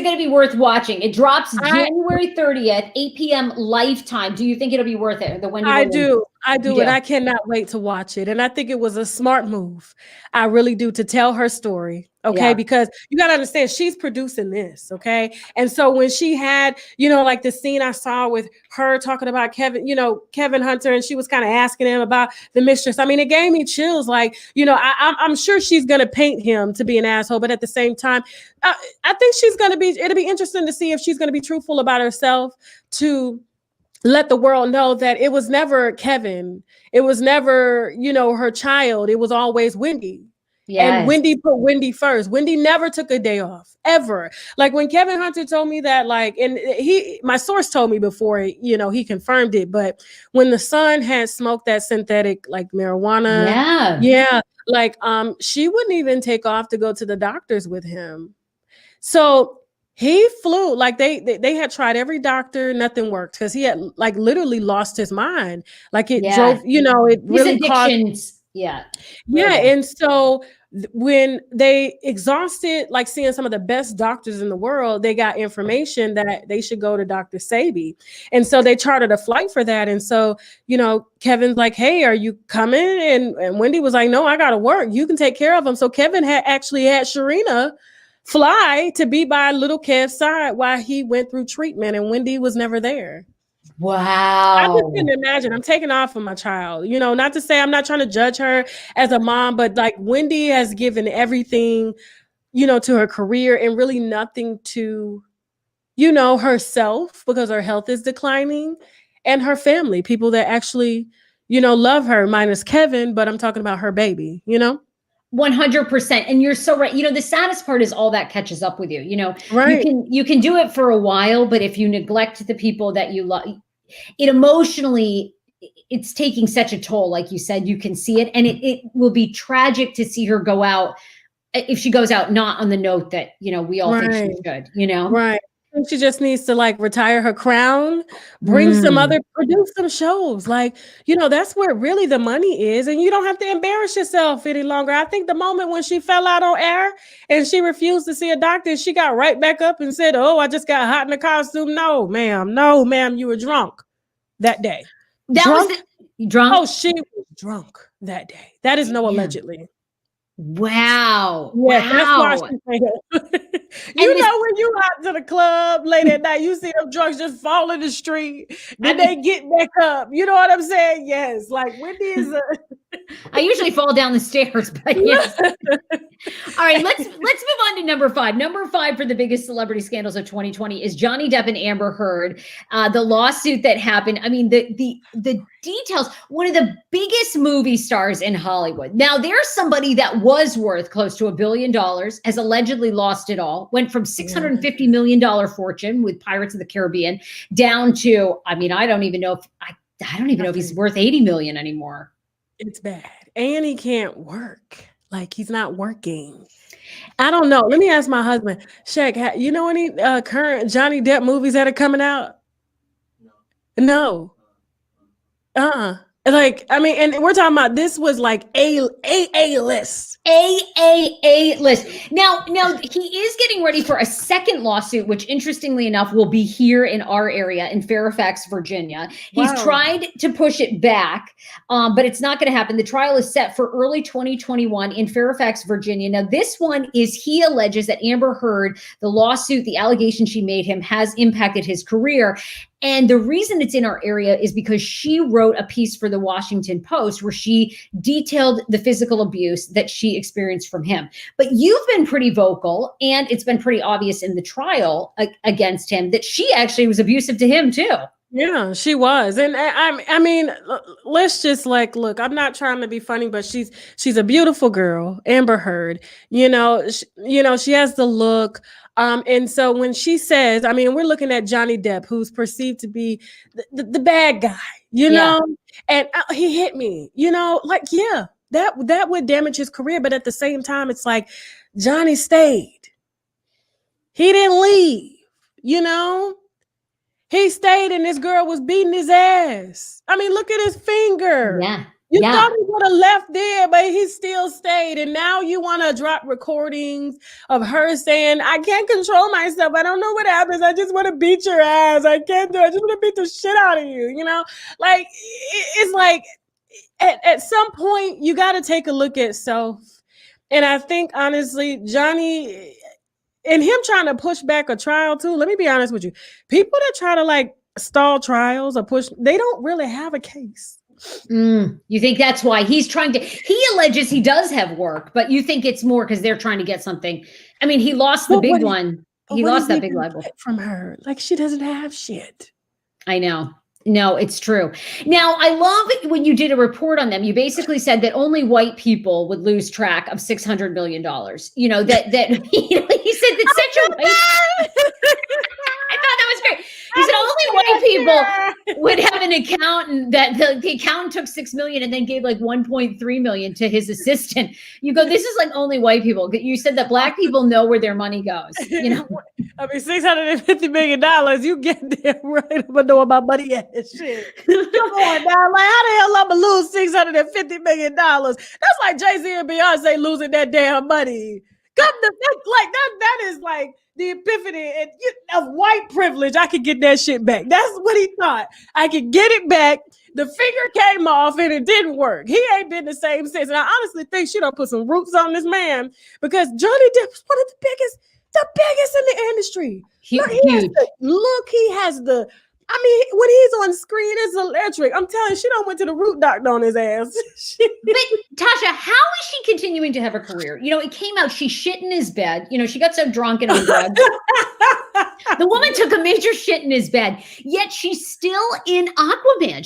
going to be worth watching? It drops January 30th, 8 p.m. Lifetime. Do you think it'll be worth it? I do. And I cannot wait to watch it. And I think it was a smart move. I really do, to tell her story. Okay. Yeah. Because you got to understand, she's producing this. Okay. And so when she had, like the scene I saw with her talking about Kevin Hunter, and she was kind of asking him about the mistress. I mean, it gave me chills. Like, I'm sure she's going to paint him to be an asshole, but at the same time, I think it'll be interesting to see if she's going to be truthful about herself, to let the world know that it was never Kevin. It was never, her child. It was always Wendy. And Yes. Wendy put Wendy first. Wendy never took a day off, ever. Like when Kevin Hunter told me that, like, and my source told me before, you know, he confirmed it. But when the son had smoked that synthetic, like marijuana, Yeah. like, she wouldn't even take off to go to the doctors with him. So he flew, like they had tried every doctor, nothing worked because he had like literally lost his mind. Like it drove, you know, it His really caused. addictions. Yeah. Yeah. And so when they exhausted, like seeing some of the best doctors in the world, they got information that they should go to Dr. Sabi. And so they chartered a flight for that. And so, you know, Kevin's like, hey, are you coming? And Wendy was like, no, I got to work. You can take care of him. So Kevin had actually had Sharina fly to be by little Kev's side while he went through treatment, and Wendy was never there. Wow. I just couldn't imagine. I'm taking off for my child. You know, not to say I'm not trying to judge her as a mom, but like Wendy has given everything, you know, to her career and really nothing to, you know, herself, because her health is declining, and her family, people that actually, you know, love her, minus Kevin, but I'm talking about her baby, you know? 100%. And you're so right. You know, the saddest part is all that catches up with you. You know, Right. you can do it for a while, but if you neglect the people that you love, it emotionally, it's taking such a toll. Like you said, you can see it, and it will be tragic to see her go out, if she goes out not on the note that, you know, we all think she should, you know? Right. She just needs to like retire her crown, bring some other, produce some shows. Like, you know, that's where really the money is. And you don't have to embarrass yourself any longer. I think the moment when she fell out on air and she refused to see a doctor, she got right back up and said, oh, I just got hot in the costume. No, ma'am. No, ma'am. You were drunk that day. Drunk? Oh, she was drunk that day. That is no allegedly. Wow. Yes, wow. That's why she you know, when you out to the club late at night, you see them drunks just fall in the street. Then they get back up. You know what I'm saying? Yes. Like Wendy is I usually fall down the stairs, but yes. All right, let's move on to number 5. Number 5 for the biggest celebrity scandals of 2020 is Johnny Depp and Amber Heard. The lawsuit that happened. I mean, the details. One of the biggest movie stars in Hollywood. Now, there's somebody that was worth close to $1 billion, has allegedly lost it all. Went from $650 million fortune with Pirates of the Caribbean down to, I mean, I don't even know if he's worth 80 million anymore. It's bad. And he can't work. Like he's not working. I don't know. Let me ask my husband, Shaq, you know any current Johnny Depp movies that are coming out? No. Like, I mean, and we're talking about, this was like a list. A list. Now he is getting ready for a second lawsuit, which interestingly enough will be here in our area in Fairfax, Virginia. He's tried to push it back, but it's not going to happen. The trial is set for early 2021 in Fairfax, Virginia. Now, this one is, he alleges that Amber Heard, the lawsuit, the allegation she made him, has impacted his career. And the reason it's in our area is because she wrote a piece for the Washington Post where she detailed the physical abuse that she experienced from him. But you've been pretty vocal, and it's been pretty obvious in the trial against him that she actually was abusive to him too. Yeah, she was. And I mean, let's just like, look, I'm not trying to be funny, but she's a beautiful girl, Amber Heard. You know, she has the look. And so when she says, I mean, we're looking at Johnny Depp, who's perceived to be the bad guy, you know, and he hit me, you know, like, yeah, that would damage his career. But at the same time, it's like Johnny stayed. He didn't leave, you know. He stayed, and this girl was beating his ass. I mean, look at his finger. Yeah. You thought he would have left there, but he still stayed. And now you want to drop recordings of her saying, I can't control myself. I don't know what happens. I just want to beat your ass. I can't do it. I just want to beat the shit out of you. You know, like, it's like at some point you got to take a look at self. And I think, honestly, Johnny, and him trying to push back a trial too, let me be honest with you. People that try to like stall trials or push, they don't really have a case. You think that's why he's trying to, he alleges he does have work, but you think it's more because they're trying to get something. I mean, he lost the big one. He lost that big libel from her. Like, she doesn't have shit. I know. No, it's true. Now, I love it when you did a report on them. You basically said that only white people would lose track of $600 million. You know, that he said that such a white. I thought that was great. He said only white people would have an accountant that the accountant took $6 million and then gave like 1.3 million to his assistant. You go, this is like only white people. You said that black people know where their money goes. You know, I mean, $650 million. You get there right. I'm gonna know where my money at. Shit. Come on now. Like, how the hell I'm gonna lose $650 million? That's like Jay-Z and Beyonce losing that damn money. Come to like that is like the epiphany of white privilege. I could get that shit back. That's what he thought. I could get it back. The finger came off and it didn't work. He ain't been the same since. And I honestly think she done put some roots on this man because Johnny Depp is one of the biggest in the industry. Huge. He has the. I mean, when he's on screen, it's electric. I'm telling you, she done went to the root doctor on his ass. But Tasha, how is she continuing to have a career? You know, it came out, she shit in his bed. You know, she got so drunk and on drugs. The woman took a major shit in his bed, yet she's still in Aquaman.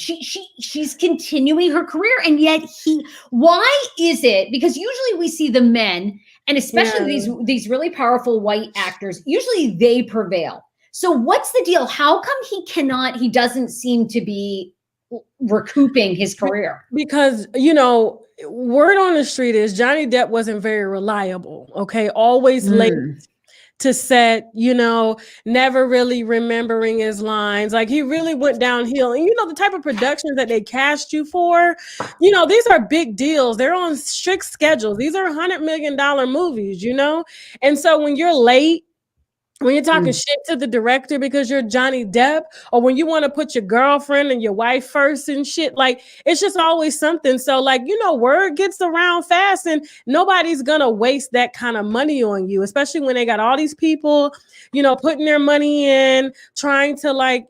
She's continuing her career. And yet why is it? Because usually we see the men, and especially these really powerful white actors, usually they prevail. So what's the deal? How come he doesn't seem to be recouping his career? Because, you know, word on the street is Johnny Depp wasn't very reliable. Okay. Always late to set, you know, never really remembering his lines. Like he really went downhill. And you know, the type of productions that they cast you for, you know, these are big deals. They're on strict schedules. These are $100 million movies, you know? And so when you're late, when you're talking shit to the director because you're Johnny Depp, or when you want to put your girlfriend and your wife first and shit, like it's just always something. So like, you know, word gets around fast and nobody's going to waste that kind of money on you, especially when they got all these people, you know, putting their money in, trying to like,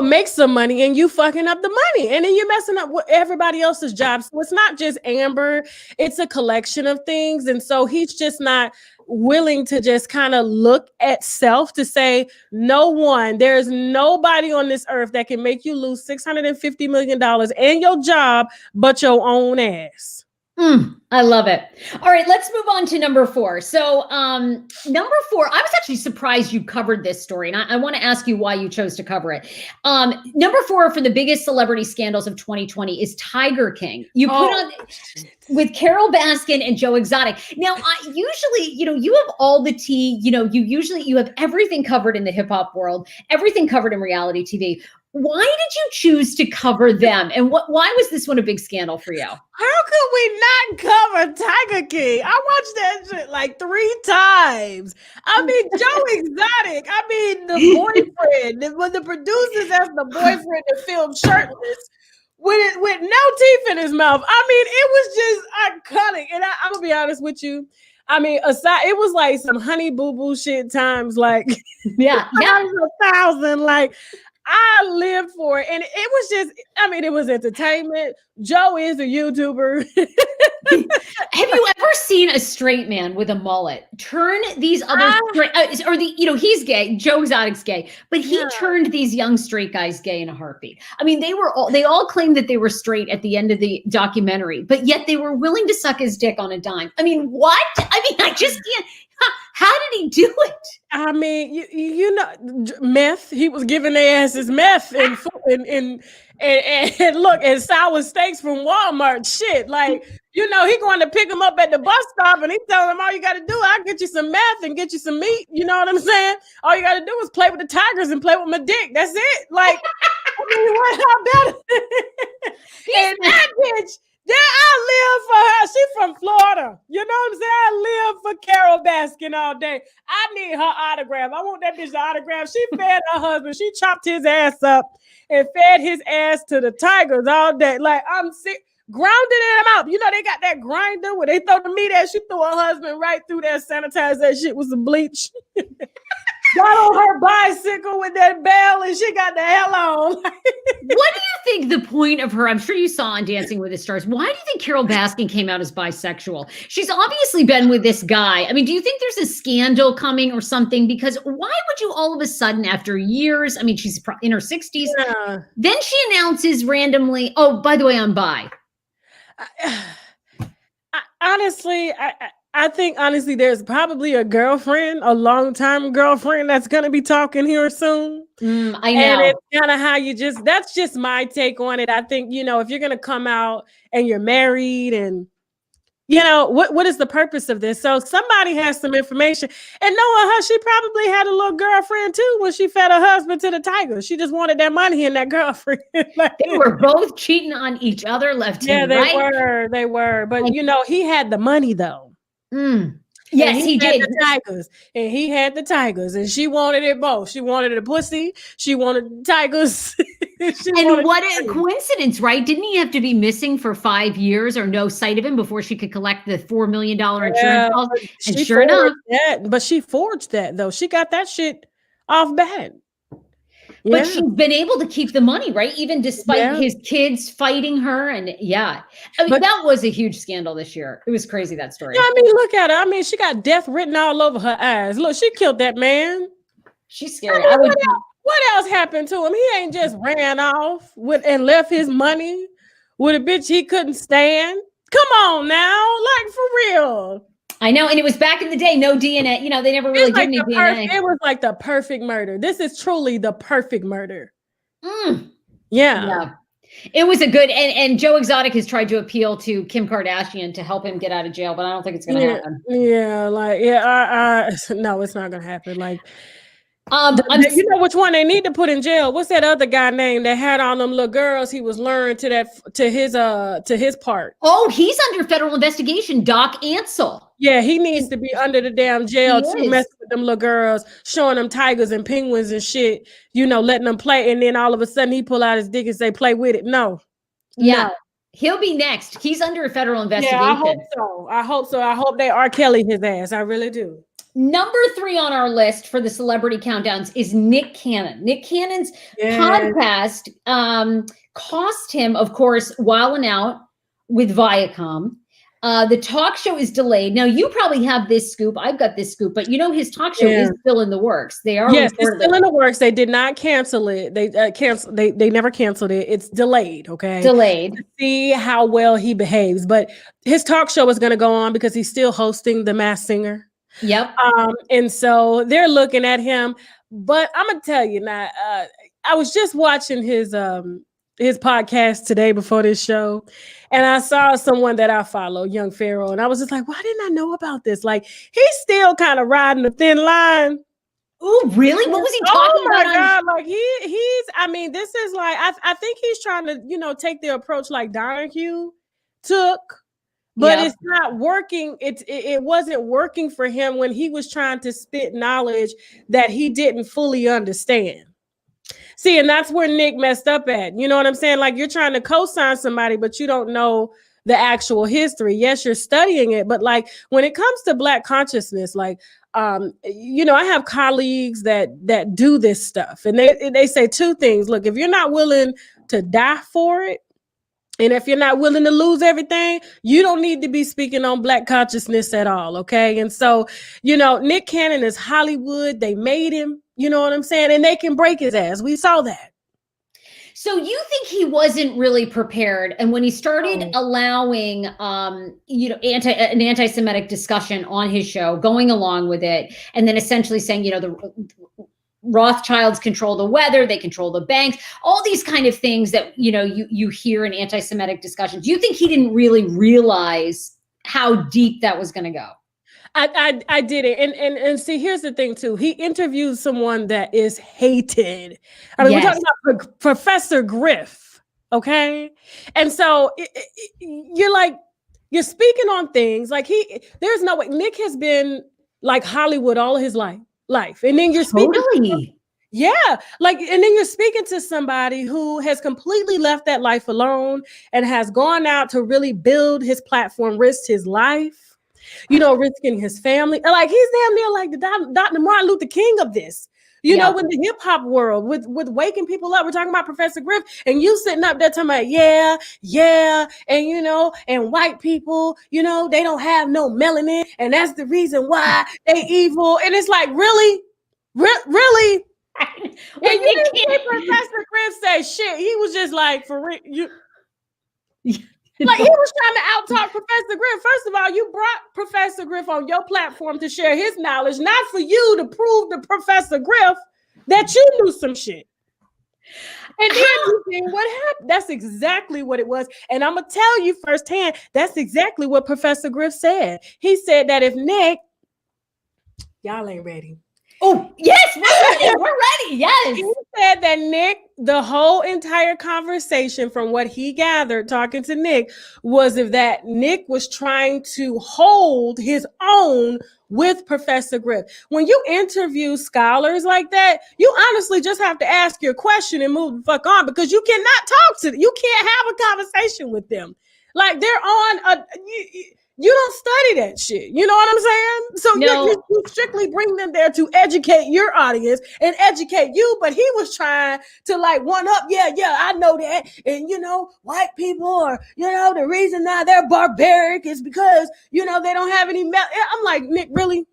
make some money and you fucking up the money and then you're messing up with everybody else's job. So it's not just Amber, it's a collection of things. And so he's just not willing to just kind of look at self to say, there's nobody on this earth that can make you lose $650 million and your job, but your own ass. I love it. All right, let's move on to number 4. So number 4, I was actually surprised you covered this story, and I want to ask you why you chose to cover it. Number 4 for the biggest celebrity scandals of 2020 is Tiger King. You put on with Carol Baskin and Joe Exotic. Now, usually, you know, you have all the tea. You know, you have everything covered in the hip hop world, everything covered in reality TV. Why did you choose to cover them? And why was this one a big scandal for you? How could we not cover Tiger King? I watched that shit like 3 times. I mean, Joe Exotic. I mean, the boyfriend. When the producers asked the boyfriend to film shirtless with no teeth in his mouth. I mean, it was just iconic. And I'm going to be honest with you. I mean, aside, it was like some Honey Boo Boo shit times like 1,000. Like, I lived for it. And it was just, I mean, it was entertainment. Joe is a YouTuber. Have you ever seen a straight man with a mullet turn these other he's gay, Joe Exotic's gay, but he turned these young straight guys gay in a heartbeat. I mean, they all claimed that they were straight at the end of the documentary, but yet they were willing to suck his dick on a dime. I mean, what? I mean, I just can't. How did he do it? I mean, you know, meth. He was giving their asses meth and look, and sour steaks from Walmart. Shit, like, you know, he going to pick him up at the bus stop and he telling him, all you got to do, I'll get you some meth and get you some meat. You know what I'm saying? All you got to do is play with the tigers and play with my dick. That's it. Like, I mean, how better? And that bitch. Yeah, I live for her. She from Florida. You know what I'm saying? I live for Carol Baskin all day. I need her autograph. I want that bitch to autograph. She fed her husband. She chopped his ass up and fed his ass to the tigers all day. Like, I'm sick. Grounded him out. You know, they got that grinder where they throw the meat at. She threw her husband right through there, sanitized that shit with some bleach. got on her bicycle with that bell and she got the hell on. What do you think the point of her? I'm sure you saw on Dancing with the Stars. Why do you think Carol Baskin came out as bisexual? She's obviously been with this guy. I mean, do you think there's a scandal coming or something? Because why would you all of a sudden, after years, I mean, she's in her 60s, then she announces randomly, oh, by the way, I'm bi. I think honestly, there's probably a girlfriend, a long-time girlfriend that's going to be talking here soon. I know. And it's kind of how that's just my take on it. I think, if you're going to come out and you're married and, what is the purpose of this? So somebody has some information, and knowing her, she probably had a little girlfriend too when she fed her husband to the tigers. She just wanted that money and that girlfriend. They were both cheating on each other left and right. They were. But, he had the money though. Yes, he did. The tigers, and he had the tigers, and she wanted it both. She wanted the pussy. She wanted the tigers. And what a coincidence, right? Didn't he have to be missing for 5 years or no sight of him before she could collect the $4 million insurance policy? And sure enough, but she forged that though. She got that shit off bad. But she's been able to keep the money, right? Even despite his kids fighting her. And I mean, that was a huge scandal this year. It was crazy, that story. I mean, look at her. I mean, she got death written all over her eyes. Look, she killed that man. She's scary. What else happened to him? He ain't just ran off and left his money with a bitch he couldn't stand. Come on now, like for real. I know, and it was back in the day, no DNA. They never really did any DNA. It was like the perfect murder. This is truly the perfect murder. Yeah. It was a good, and Joe Exotic has tried to appeal to Kim Kardashian to help him get out of jail, but I don't think it's going to happen. No, it's not going to happen. Like, you know which one they need to put in jail? What's that other guy named that had all them little girls? He was luring to his part. Oh, he's under federal investigation. Doc Ansel. Yeah, he needs to be under the damn jail too, messing with them little girls, showing them tigers and penguins and shit. Letting them play, and then all of a sudden he pull out his dick and say, "Play with it." No. He'll be next. He's under a federal investigation. Yeah, I hope so. I hope they R. Kelly his ass. I really do. Number 3 on our list for the celebrity countdowns is Nick Cannon. Nick Cannon's podcast cost him, of course, Wild 'N Out with Viacom. The talk show is delayed. Now, you probably have this scoop. I've got this scoop, but his talk show is still in the works. They are it's still in the works. They did not cancel it. They never canceled it. It's delayed. Okay, delayed. To see how well he behaves, but his talk show is going to go on because he's still hosting The Masked Singer. Yep. And so they're looking at him, but I'm gonna tell you now. I was just watching his podcast today before this show, and I saw someone that I follow, Young Pharaoh, and I was just like, why didn't I know about this? Like, he's still kind of riding a thin line. Oh, really? What was he talking about? Oh my God! Like he's. I mean, this is like I think he's trying to take the approach like Donahue took. But it's not working. It wasn't working for him when he was trying to spit knowledge that he didn't fully understand. See, and that's where Nick messed up at. You know what I'm saying? Like, you're trying to co-sign somebody, but you don't know the actual history. Yes, you're studying it, but like when it comes to Black consciousness, like I have colleagues that do this stuff, and they say 2 things. Look, if you're not willing to die for it, and if you're not willing to lose everything, you don't need to be speaking on Black consciousness at all, okay? And so, Nick Cannon is Hollywood. They made him, you know what I'm saying? And they can break his ass. We saw that. So you think he wasn't really prepared, and when he started allowing, an anti-Semitic discussion on his show, going along with it, and then essentially saying, the Rothschilds control the weather, they control the banks, all these kind of things that, you hear in anti-Semitic discussions. Do you think he didn't really realize how deep that was going to go? I did it. And see, here's the thing too. He interviewed someone that is hated. I mean, we're talking about Professor Griff. Okay. And so you're speaking on things like there's no way. Nick has been like Hollywood all his life. And then you're speaking and then you're speaking to somebody who has completely left that life alone and has gone out to really build his platform, risked his life. risking his family. Like he's damn near like the Dr. Martin Luther King of this. You know, in the hip hop world, with waking people up. We're talking about Professor Griff, and you sitting up there talking about, and and white people, they don't have no melanin, and that's the reason why they evil. And it's like, really? Really? And you didn't hear Professor Griff say shit. He was just like, for real, like he was trying to out-talk Professor Griff. First of all, you brought Professor Griff on your platform to share his knowledge, not for you to prove to Professor Griff that you knew some shit. And then you think, what happened? That's exactly what it was. And I'm going to tell you firsthand, that's exactly what Professor Griff said. He said that if Nick, y'all ain't ready. Oh, yes, we're ready. Yes. He said that Nick, the whole entire conversation from what he gathered talking to Nick was that Nick was trying to hold his own with Professor Griff. When you interview scholars like that, you honestly just have to ask your question and move the fuck on, because you cannot talk to them. You can't have a conversation with them. Like they're on you don't study that shit. You know what I'm saying? So you strictly bring them there to educate your audience and educate you. But he was trying to like one up. Yeah, I know that. And, white people are, the reason now they're barbaric is because, they don't have any. I'm like, Nick, really?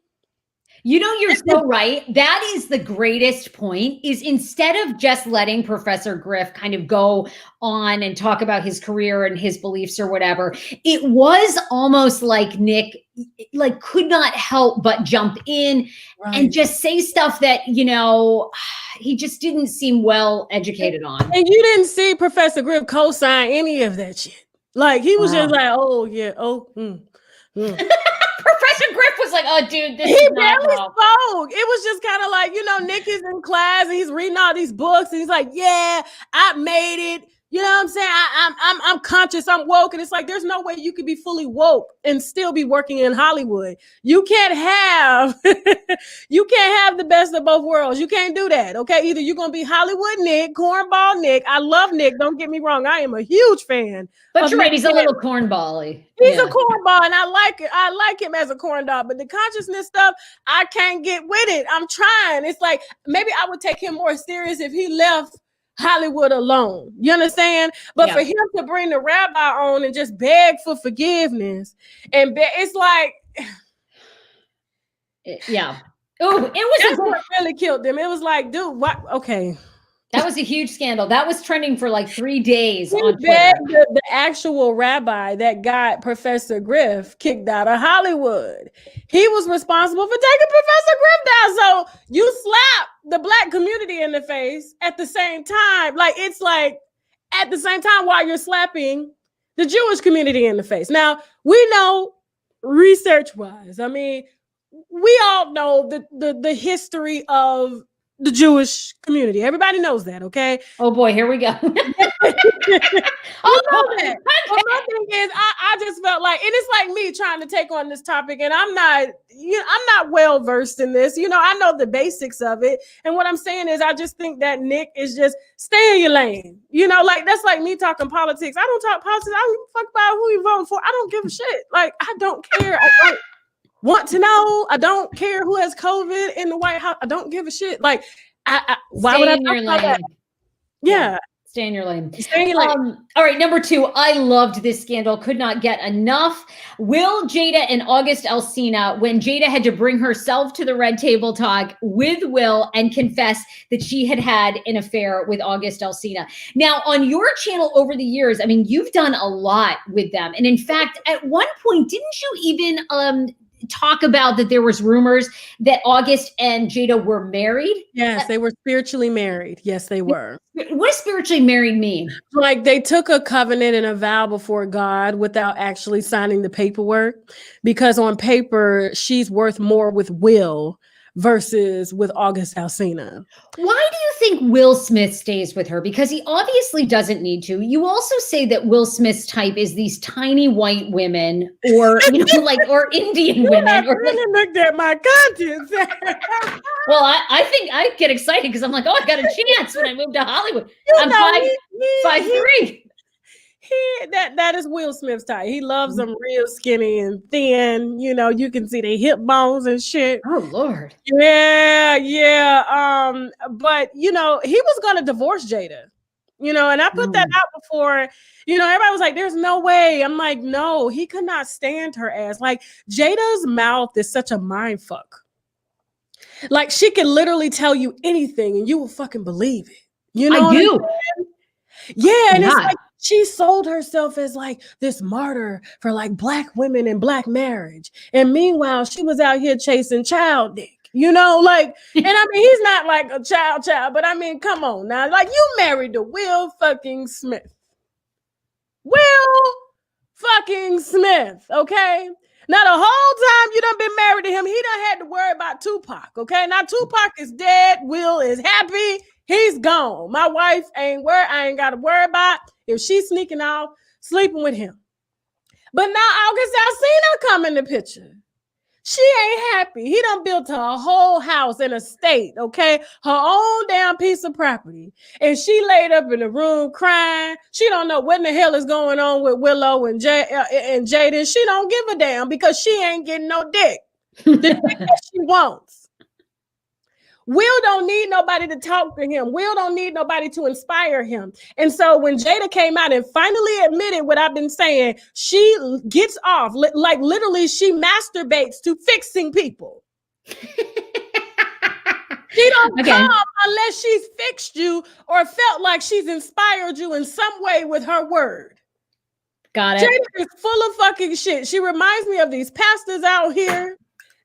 You're so right. That is the greatest point, is instead of just letting Professor Griff kind of go on and talk about his career and his beliefs or whatever, it was almost like Nick could not help but jump in and just say stuff that, he just didn't seem well educated on. And you didn't see Professor Griff co-sign any of that shit. Like he was just like, oh yeah, Professor Griff was like, oh, dude, this he is barely not spoke. It was just kind of like, Nick is in class and he's reading all these books and he's like, yeah, I made it. You know what I'm saying? I'm conscious, I'm woke. And it's like, there's no way you could be fully woke and still be working in Hollywood. You can't have the best of both worlds. You can't do that. Okay. Either you're going to be Hollywood Nick, cornball Nick. I love Nick. Don't get me wrong. I am a huge fan. But you're right. He's a little cornball-y. He's a cornball, and I like it. I like him as a corn dog, but the consciousness stuff, I can't get with it. I'm trying. It's like, maybe I would take him more serious if he left Hollywood alone. You understand? But for him to bring the rabbi on and just beg for forgiveness, and it's like, Oh, it was that's what really killed them. It was like, dude, what? Okay. That was a huge scandal. That was trending for like 3 days on Twitter. The actual rabbi that got Professor Griff kicked out of Hollywood. He was responsible for taking Professor Griff down. So you slap the Black community in the face at the same time. Like, it's like at the same time while you're slapping the Jewish community in the face. Now, we know research-wise, I mean, we all know the history of the Jewish community. Everybody knows that, okay? Oh boy, here we go. That. Okay. Well, my thing is, I just felt like, and it's like me trying to take on this topic, and I'm not well versed in this. I know the basics of it, and what I'm saying is, I just think that Nick is just stay in your lane. Like that's like me talking politics. I don't talk politics. I don't give a fuck about who you voting for. I don't give a shit. Like I don't care. I don't want to know. I don't care who has COVID in the White House. I don't give a shit. Like, why would I talk about that? Yeah. Stay in your lane. All right, number 2. I loved this scandal. Could not get enough. Will, Jada, and August Alsina, when Jada had to bring herself to the red table talk with Will and confess that she had had an affair with August Alsina. Now, on your channel over the years, I mean, you've done a lot with them. And in fact, at one point, didn't you even talk about that there was rumors that August and Jada were married? Yes, they were spiritually married. Yes, they were. What does spiritually married mean? Like they took a covenant and a vow before God without actually signing the paperwork, because on paper, she's worth more with Will versus with August Alsina. Why do you think Will Smith stays with her? Because he obviously doesn't need to. You also say that Will Smith's type is these tiny white women, or or Indian women. Or really looked at my content. Well, I think I get excited because I'm like, oh, I got a chance when I moved to Hollywood. I'm 5'3". that is Will Smith's type. He loves them real skinny and thin. You know, you can see their hip bones and shit. Oh Lord. Yeah. But you know, he was gonna divorce Jada. You know, and I put that out before, you know, everybody was like, there's no way. I'm like, no, he could not stand her ass. Like, Jada's mouth is such a mind fuck. Like, she can literally tell you anything and you will fucking believe it. You know, I do. Yeah, and it's like she sold herself as like this martyr for like Black women and Black marriage. And meanwhile, she was out here chasing child dick. You know, like, and I mean, he's not like a child, but I mean, come on now. Like, you married to Will fucking Smith. Will fucking Smith, okay? Now, the whole time you done been married to him, he done had to worry about Tupac, okay? Now, Tupac is dead. Will is happy. He's gone. My wife ain't worried. I ain't got to worry about if she's sneaking off, sleeping with him. But now, August, I seen her come in the picture. She ain't happy. He done built her a whole house in a state, okay? Her own damn piece of property. And she laid up in the room crying. She don't know what in the hell is going on with Willow and Jada. She don't give a damn because she ain't getting no dick. The dick that she wants. Will don't need nobody to talk to him. Will don't need nobody to inspire him. And so when Jada came out and finally admitted what I've been saying, she gets off, like literally she masturbates to fixing people. She don't come unless she's fixed you or felt like she's inspired you in some way with her word. Got it. Jada is full of fucking shit. She reminds me of these pastors out here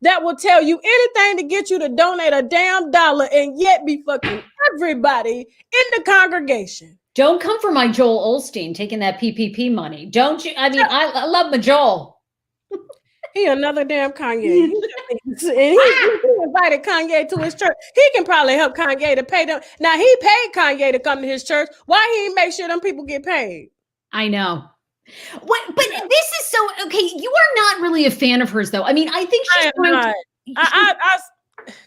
that will tell you anything to get you to donate a damn dollar and yet be fucking everybody in the congregation. Don't come for my Joel Osteen taking that PPP money. Don't you? I mean, I love my Joel. He another damn Kanye. He invited Kanye to his church. He can probably help Kanye to pay them. Now, he paid Kanye to come to his church. Why he ain't make sure them people get paid? I know. What? But this is so okay. You are not really a fan of hers, though. I mean, I think she's trying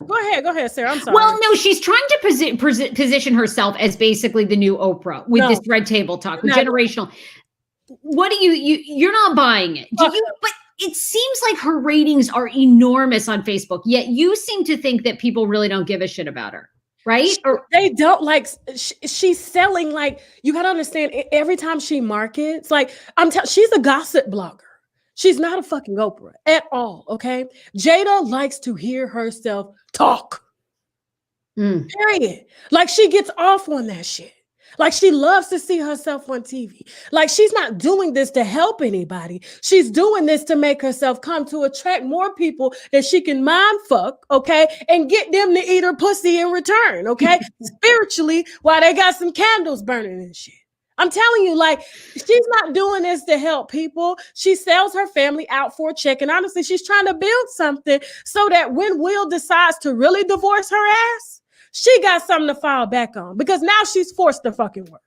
Go ahead, Sarah. I'm sorry. Well, no, she's trying to position herself as basically the new Oprah with this Red Table Talk, with generational. What do you're not buying it? Do you? But it seems like her ratings are enormous on Facebook. Yet you seem to think that people really don't give a shit about her. Right? They don't like, she's selling, like, you got to understand, every time she markets, like, she's a gossip blogger. She's not a fucking Oprah at all, okay? Jada likes to hear herself talk. Period. Like, she gets off on that shit. Like, she loves to see herself on TV. Like, she's not doing this to help anybody. She's doing this to make herself come to attract more people that she can mind fuck, okay? And get them to eat her pussy in return, okay? Spiritually, while they got some candles burning and shit. I'm telling you, like, she's not doing this to help people. She sells her family out for a check. And honestly, she's trying to build something so that when Will decides to really divorce her ass, she got something to fall back on, because now she's forced to fucking work.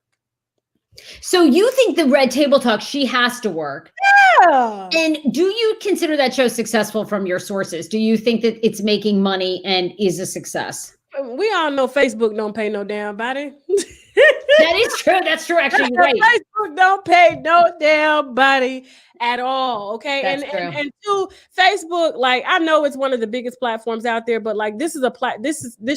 So you think the Red Table Talk, she has to work? Yeah. And do you consider that show successful from your sources? Do you think that it's making money and is a success? We all know Facebook don't pay no damn body. That is true. That's true. Actually, you're right. Facebook don't pay no damn body at all. Okay. And two, Facebook, like, I know it's one of the biggest platforms out there, but like, this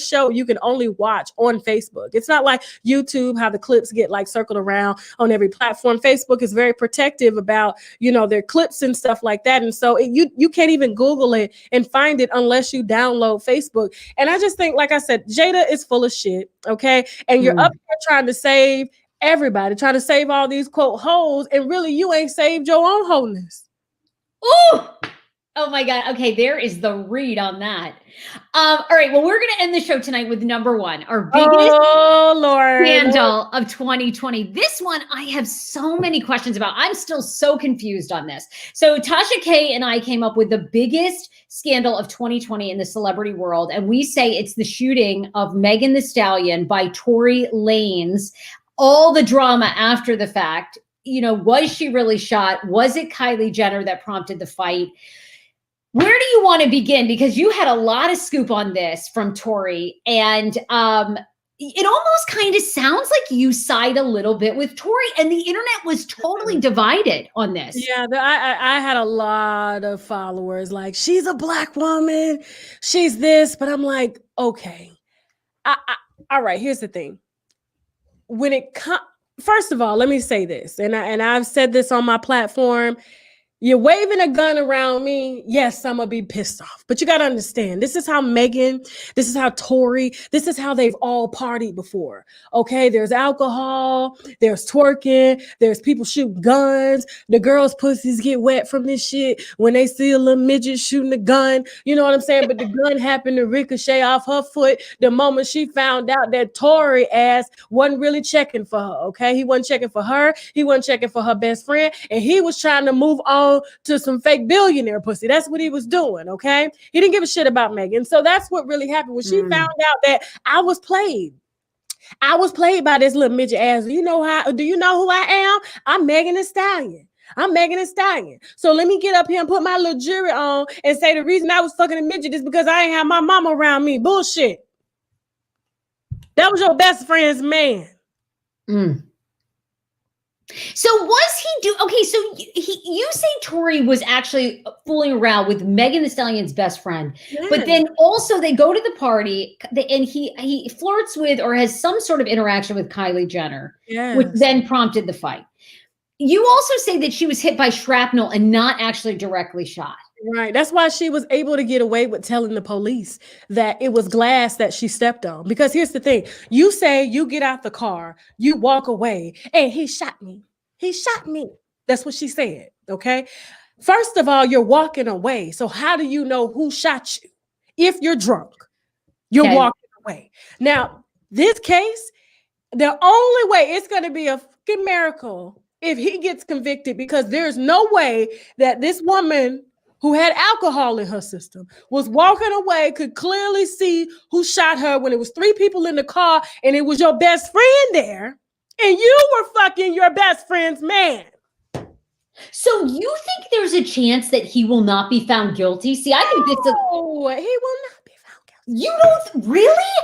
show you can only watch on Facebook. It's not like YouTube, how the clips get like circled around on every platform. Facebook is very protective about, you know, their clips and stuff like that. And so you can't even Google it and find it unless you download Facebook. And I just think, like I said, Jada is full of shit. Okay. And you're up there trying to save everybody, trying to save all these quote hoes, and really you ain't saved your own wholeness. Ooh, oh my God. Okay, there is the read on that. All right, well, we're gonna end the show tonight with number one, our biggest scandal of 2020. This one I have so many questions about. I'm still so confused on this. So Tasha K and I came up with the biggest scandal of 2020 in the celebrity world, and we say it's the shooting of Megan the Stallion by Tory Lanez. All the drama after the fact, you know, was she really shot? Was it Kylie Jenner that prompted the fight? Where do you want to begin? Because you had a lot of scoop on this from Tory. And it almost kind of sounds like you side a little bit with Tory, and the internet was totally divided on this. Yeah, I had a lot of followers like, she's a Black woman, she's this, but I'm like, okay. All right, here's the thing. When it comes, first of all, let me say this, and I've said this on my platform. You're waving a gun around me. Yes, I'm going to be pissed off. But you got to understand, this is how Megan, this is how Tory, this is how they've all partied before. Okay, there's alcohol, there's twerking, there's people shooting guns. The girls' pussies get wet from this shit when they see a little midget shooting a gun. You know what I'm saying? But the gun happened to ricochet off her foot the moment she found out that Tory ass wasn't really checking for her. Okay, he wasn't checking for her. He wasn't checking for her best friend. And he was trying to move on to some fake billionaire pussy. That's what he was doing, okay? He didn't give a shit about Megan. So that's what really happened when she found out that I was played. I was played by this little midget ass. Do you know who I am? I'm Megan the Stallion. I'm Megan the Stallion. So let me get up here and put my little jewelry on and say the reason I was fucking a midget is because I ain't have my mama around me. Bullshit. That was your best friend's man. So was he okay? So you say Tory was actually fooling around with Megan the Stallion's best friend, but then also they go to the party and he flirts with or has some sort of interaction with Kylie Jenner, which then prompted the fight. You also say that she was hit by shrapnel and not actually directly shot. Right. That's why she was able to get away with telling the police that it was glass that she stepped on. Because here's the thing. You say you get out the car, you walk away, and he shot me. He shot me. That's what she said. Okay. First of all, you're walking away. So how do you know who shot you? If you're drunk, you're walking away. Now, this case, the only way it's going to be a fucking miracle if he gets convicted, because there's no way that this woman who had alcohol in her system was walking away, could clearly see who shot her when it was 3 people in the car and it was your best friend there and you were fucking your best friend's man. So you think there's a chance that he will not be found guilty? See, I think this is... No, he will not be found guilty. You don't really?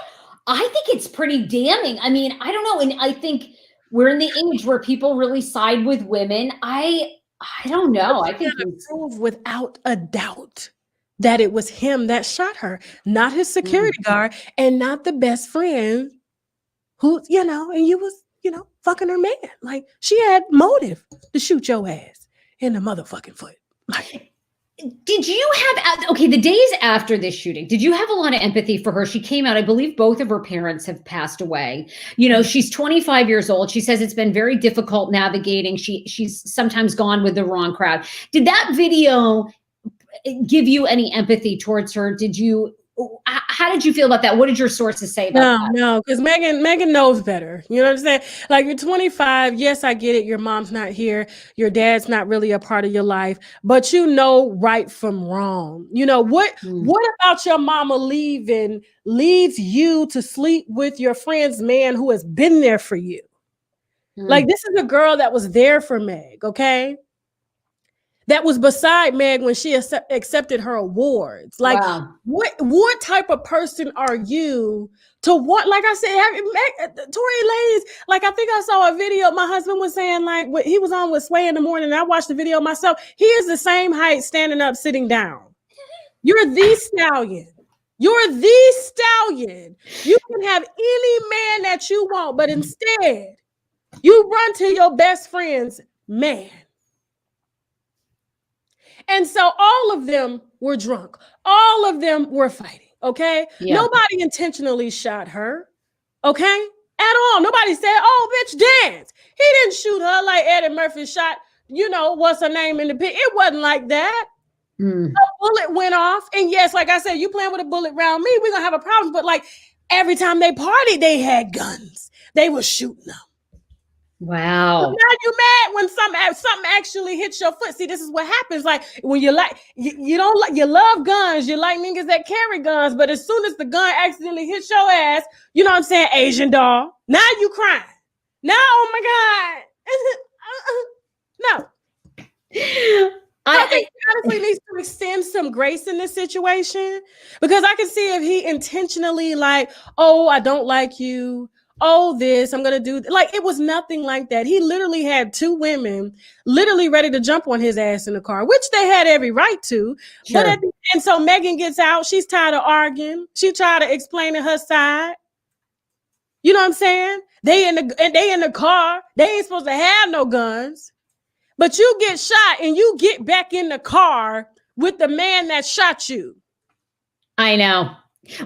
I think it's pretty damning. I mean, I don't know. And I think we're in the age where people really side with women. I don't know. I think it's prove without a doubt that it was him that shot her, not his security guard and not the best friend who, and you was, fucking her man. Like, she had motive to shoot your ass in the motherfucking foot. Like, did you have, the days after this shooting, did you have a lot of empathy for her? She came out, I believe both of her parents have passed away. She's 25 years old. She says it's been very difficult navigating. She's sometimes gone with the wrong crowd. Did that video give you any empathy towards her? How did you feel about that? What did your sources say about that? No, because Megan knows better. You know what I'm saying? Like, you're 25. Yes, I get it. Your mom's not here. Your dad's not really a part of your life, but you know right from wrong. What about your mama leaves you to sleep with your friend's man who has been there for you? Like, this is a girl that was there for Meg, okay? That was beside Meg when she accepted her awards. Like, what type of person are you to want? Like I said, Tory Lanez, like, I think I saw a video. My husband was saying, like, he was on with Sway in the morning, and I watched the video myself. He is the same height, standing up, sitting down. You're the stallion. You're the stallion. You can have any man that you want, but instead, you run to your best friend's man. And so all of them were drunk. All of them were fighting, okay? Yeah. Nobody intentionally shot her, okay? At all. Nobody said, oh, bitch, dance. He didn't shoot her like Eddie Murphy shot, what's her name in the pit. It wasn't like that. A bullet went off. And yes, like I said, you playing with a bullet around me, we're going to have a problem. But like, every time they partied, they had guns. They were shooting them. Wow. So now you mad when something actually hits your foot. See, this is what happens. Like, when you love guns, you like niggas that carry guns, but as soon as the gun accidentally hits your ass, you know what I'm saying, Asian doll, now you crying. Now, oh my God. No. I think he honestly needs to extend some grace in this situation, because I can see if he intentionally like, oh, I don't like you. Oh, this, I'm going to do. Like, it was nothing like that. He literally had 2 women literally ready to jump on his ass in the car, which they had every right to. Sure. But and so Megan gets out. She's tired of arguing. She tried to explain to her side. You know what I'm saying? They in the car. They ain't supposed to have no guns. But you get shot and you get back in the car with the man that shot you. I know.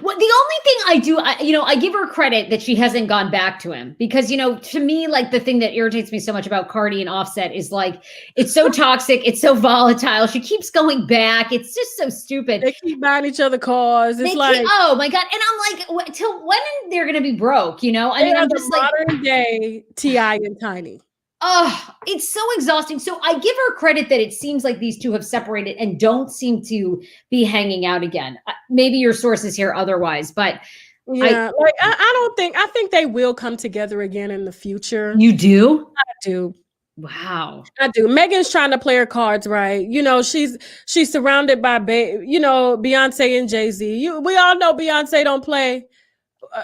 Well, the only thing I do, I give her credit that she hasn't gone back to him, because, to me, like, the thing that irritates me so much about Cardi and Offset is, like, it's so toxic. It's so volatile. She keeps going back. It's just so stupid. They keep buying each other cars. It's oh my God. And I'm like, till when they're going to be broke, I mean, I'm just like, modern day T.I. and Tiny. Oh, it's so exhausting. So I give her credit that it seems like these two have separated and don't seem to be hanging out again. Maybe your sources here otherwise, but yeah, I think they will come together again in the future. You do? I do. Wow. I do. Megan's trying to play her cards right. She's surrounded by Beyonce and Jay-Z. We all know Beyonce don't play.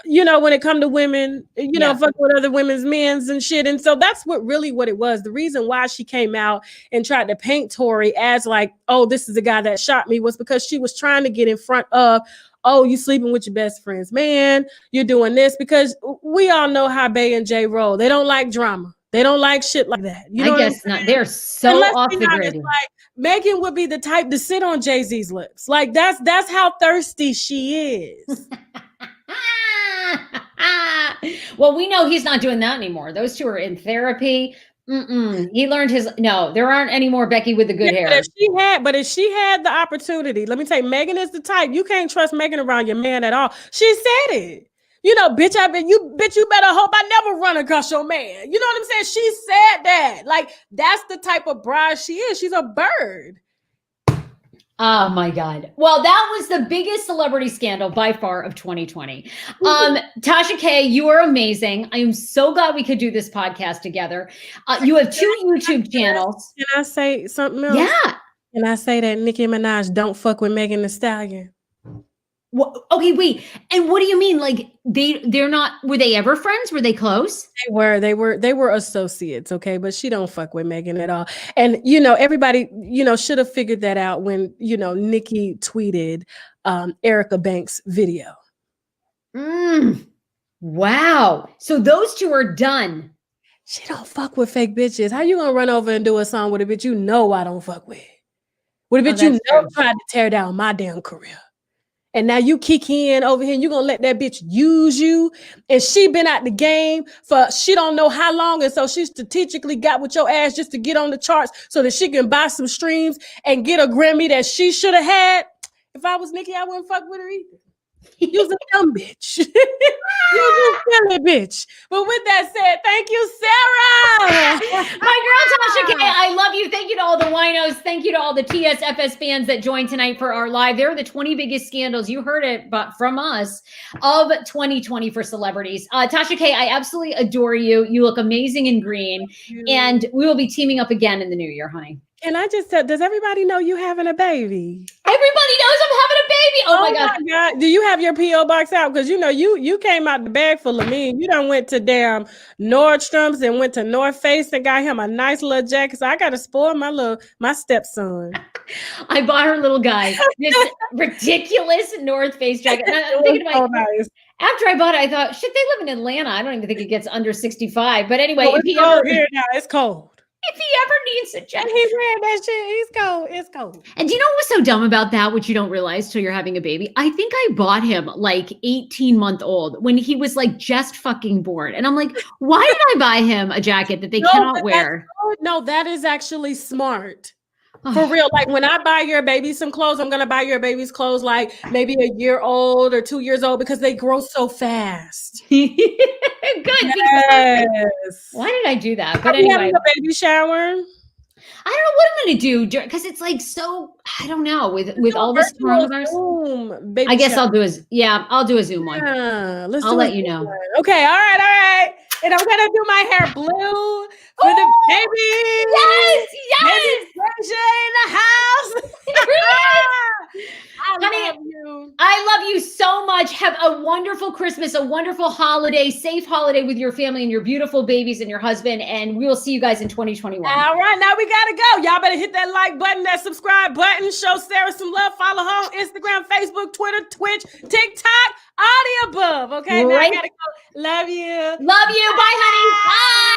When it come to women, fuck with other women's men's and shit. And so that's what it was. The reason why she came out and tried to paint Tory as like, oh, this is the guy that shot me, was because she was trying to get in front of, oh, you sleeping with your best friend's man, you're doing this, because we all know how Bey and Jay roll. They don't like drama. They don't like shit like that. I guess not. They're so off the grid. Like, Megan would be the type to sit on Jay-Z's lips. Like, that's how thirsty she is. Well, we know he's not doing that anymore. Those two are in therapy. He learned there aren't any more Becky with the good hair. But if she had the opportunity, let me tell you, Megan is the type. You can't trust Megan around your man at all. She said it. Bitch, you better hope I never run across your man. You know what I'm saying? She said that. Like, that's the type of bride she is. She's a bird. Oh my God. Well, that was the biggest celebrity scandal by far of 2020. Tasha K, you are amazing. I am so glad we could do this podcast together. You have 2 YouTube channels. Can I say something else? Yeah. Can I say that Nicki Minaj don't fuck with Megan the Stallion? Well, okay, wait. And what do you mean? Like, they're not, were they ever friends? Were they close? They were associates, okay? But she don't fuck with Megan at all. And, everybody, should have figured that out when, Nicki tweeted Erica Banks' video. Wow. So those two are done. She don't fuck with fake bitches. How you gonna run over and do a song with a bitch I don't fuck with? With a bitch tried to tear down my damn career. And now you kiki in over here and you're going to let that bitch use you. And she been out the game for she don't know how long. And so she strategically got with your ass just to get on the charts so that she can buy some streams and get a Grammy that she should have had. If I was Nicki, I wouldn't fuck with her either. You's a dumb bitch. You's a silly bitch. But with that said, thank you, Sarah. My girl, Tasha K, I love you. Thank you to all the winos. Thank you to all the TSFS fans that joined tonight for our live. They're the 20 biggest scandals. You heard it, but from us, of 2020 for celebrities. Tasha K, I absolutely adore you. You look amazing in green. And we will be teaming up again in the new year, honey. And I just said, does everybody know you having a baby? Everybody knows I'm having a baby. Oh my God. Do you have your P.O. box out? Because you came out the bag full of me. You done went to damn Nordstrom's and went to North Face and got him a nice little jacket. So I gotta spoil my stepson. I bought her little guy this ridiculous North Face jacket. I'm thinking about nice. After I bought it, I thought, shit, they live in Atlanta. I don't even think it gets under 65. But anyway, it's cold here now. It's cold. If he ever needs a jacket. He's wearing that shit. He's cold. It's cold. And do you know what was so dumb about that, which you don't realize till you're having a baby? I think I bought him like 18-month-old when he was like just fucking born. And I'm like, why did I buy him a jacket that they cannot wear? No, that is actually smart. For real, like when I buy your baby some clothes, I'm gonna buy your baby's clothes like maybe a year old or 2 years old because they grow so fast. Good. Yes. Why did I do that? But anyway, having a baby shower. I don't know what I'm gonna do because it's like so. I don't know with all this coronavirus. I guess I'll do a Zoom one. Yeah, I'll let you know. Okay, all right. And I'm gonna do my hair blue for the baby. Yes, Baby Fraser in the house. I love you. I love you so much. Have a wonderful Christmas, a wonderful holiday, safe holiday with your family and your beautiful babies and your husband. And we will see you guys in 2021. All right, now we gotta go. Y'all better hit that like button, that subscribe button. Show Sarah some love. Follow her on Instagram, Facebook, Twitter, Twitch, TikTok, all the above. Okay, now I gotta go. Love you. Love you. Bye, honey. Bye.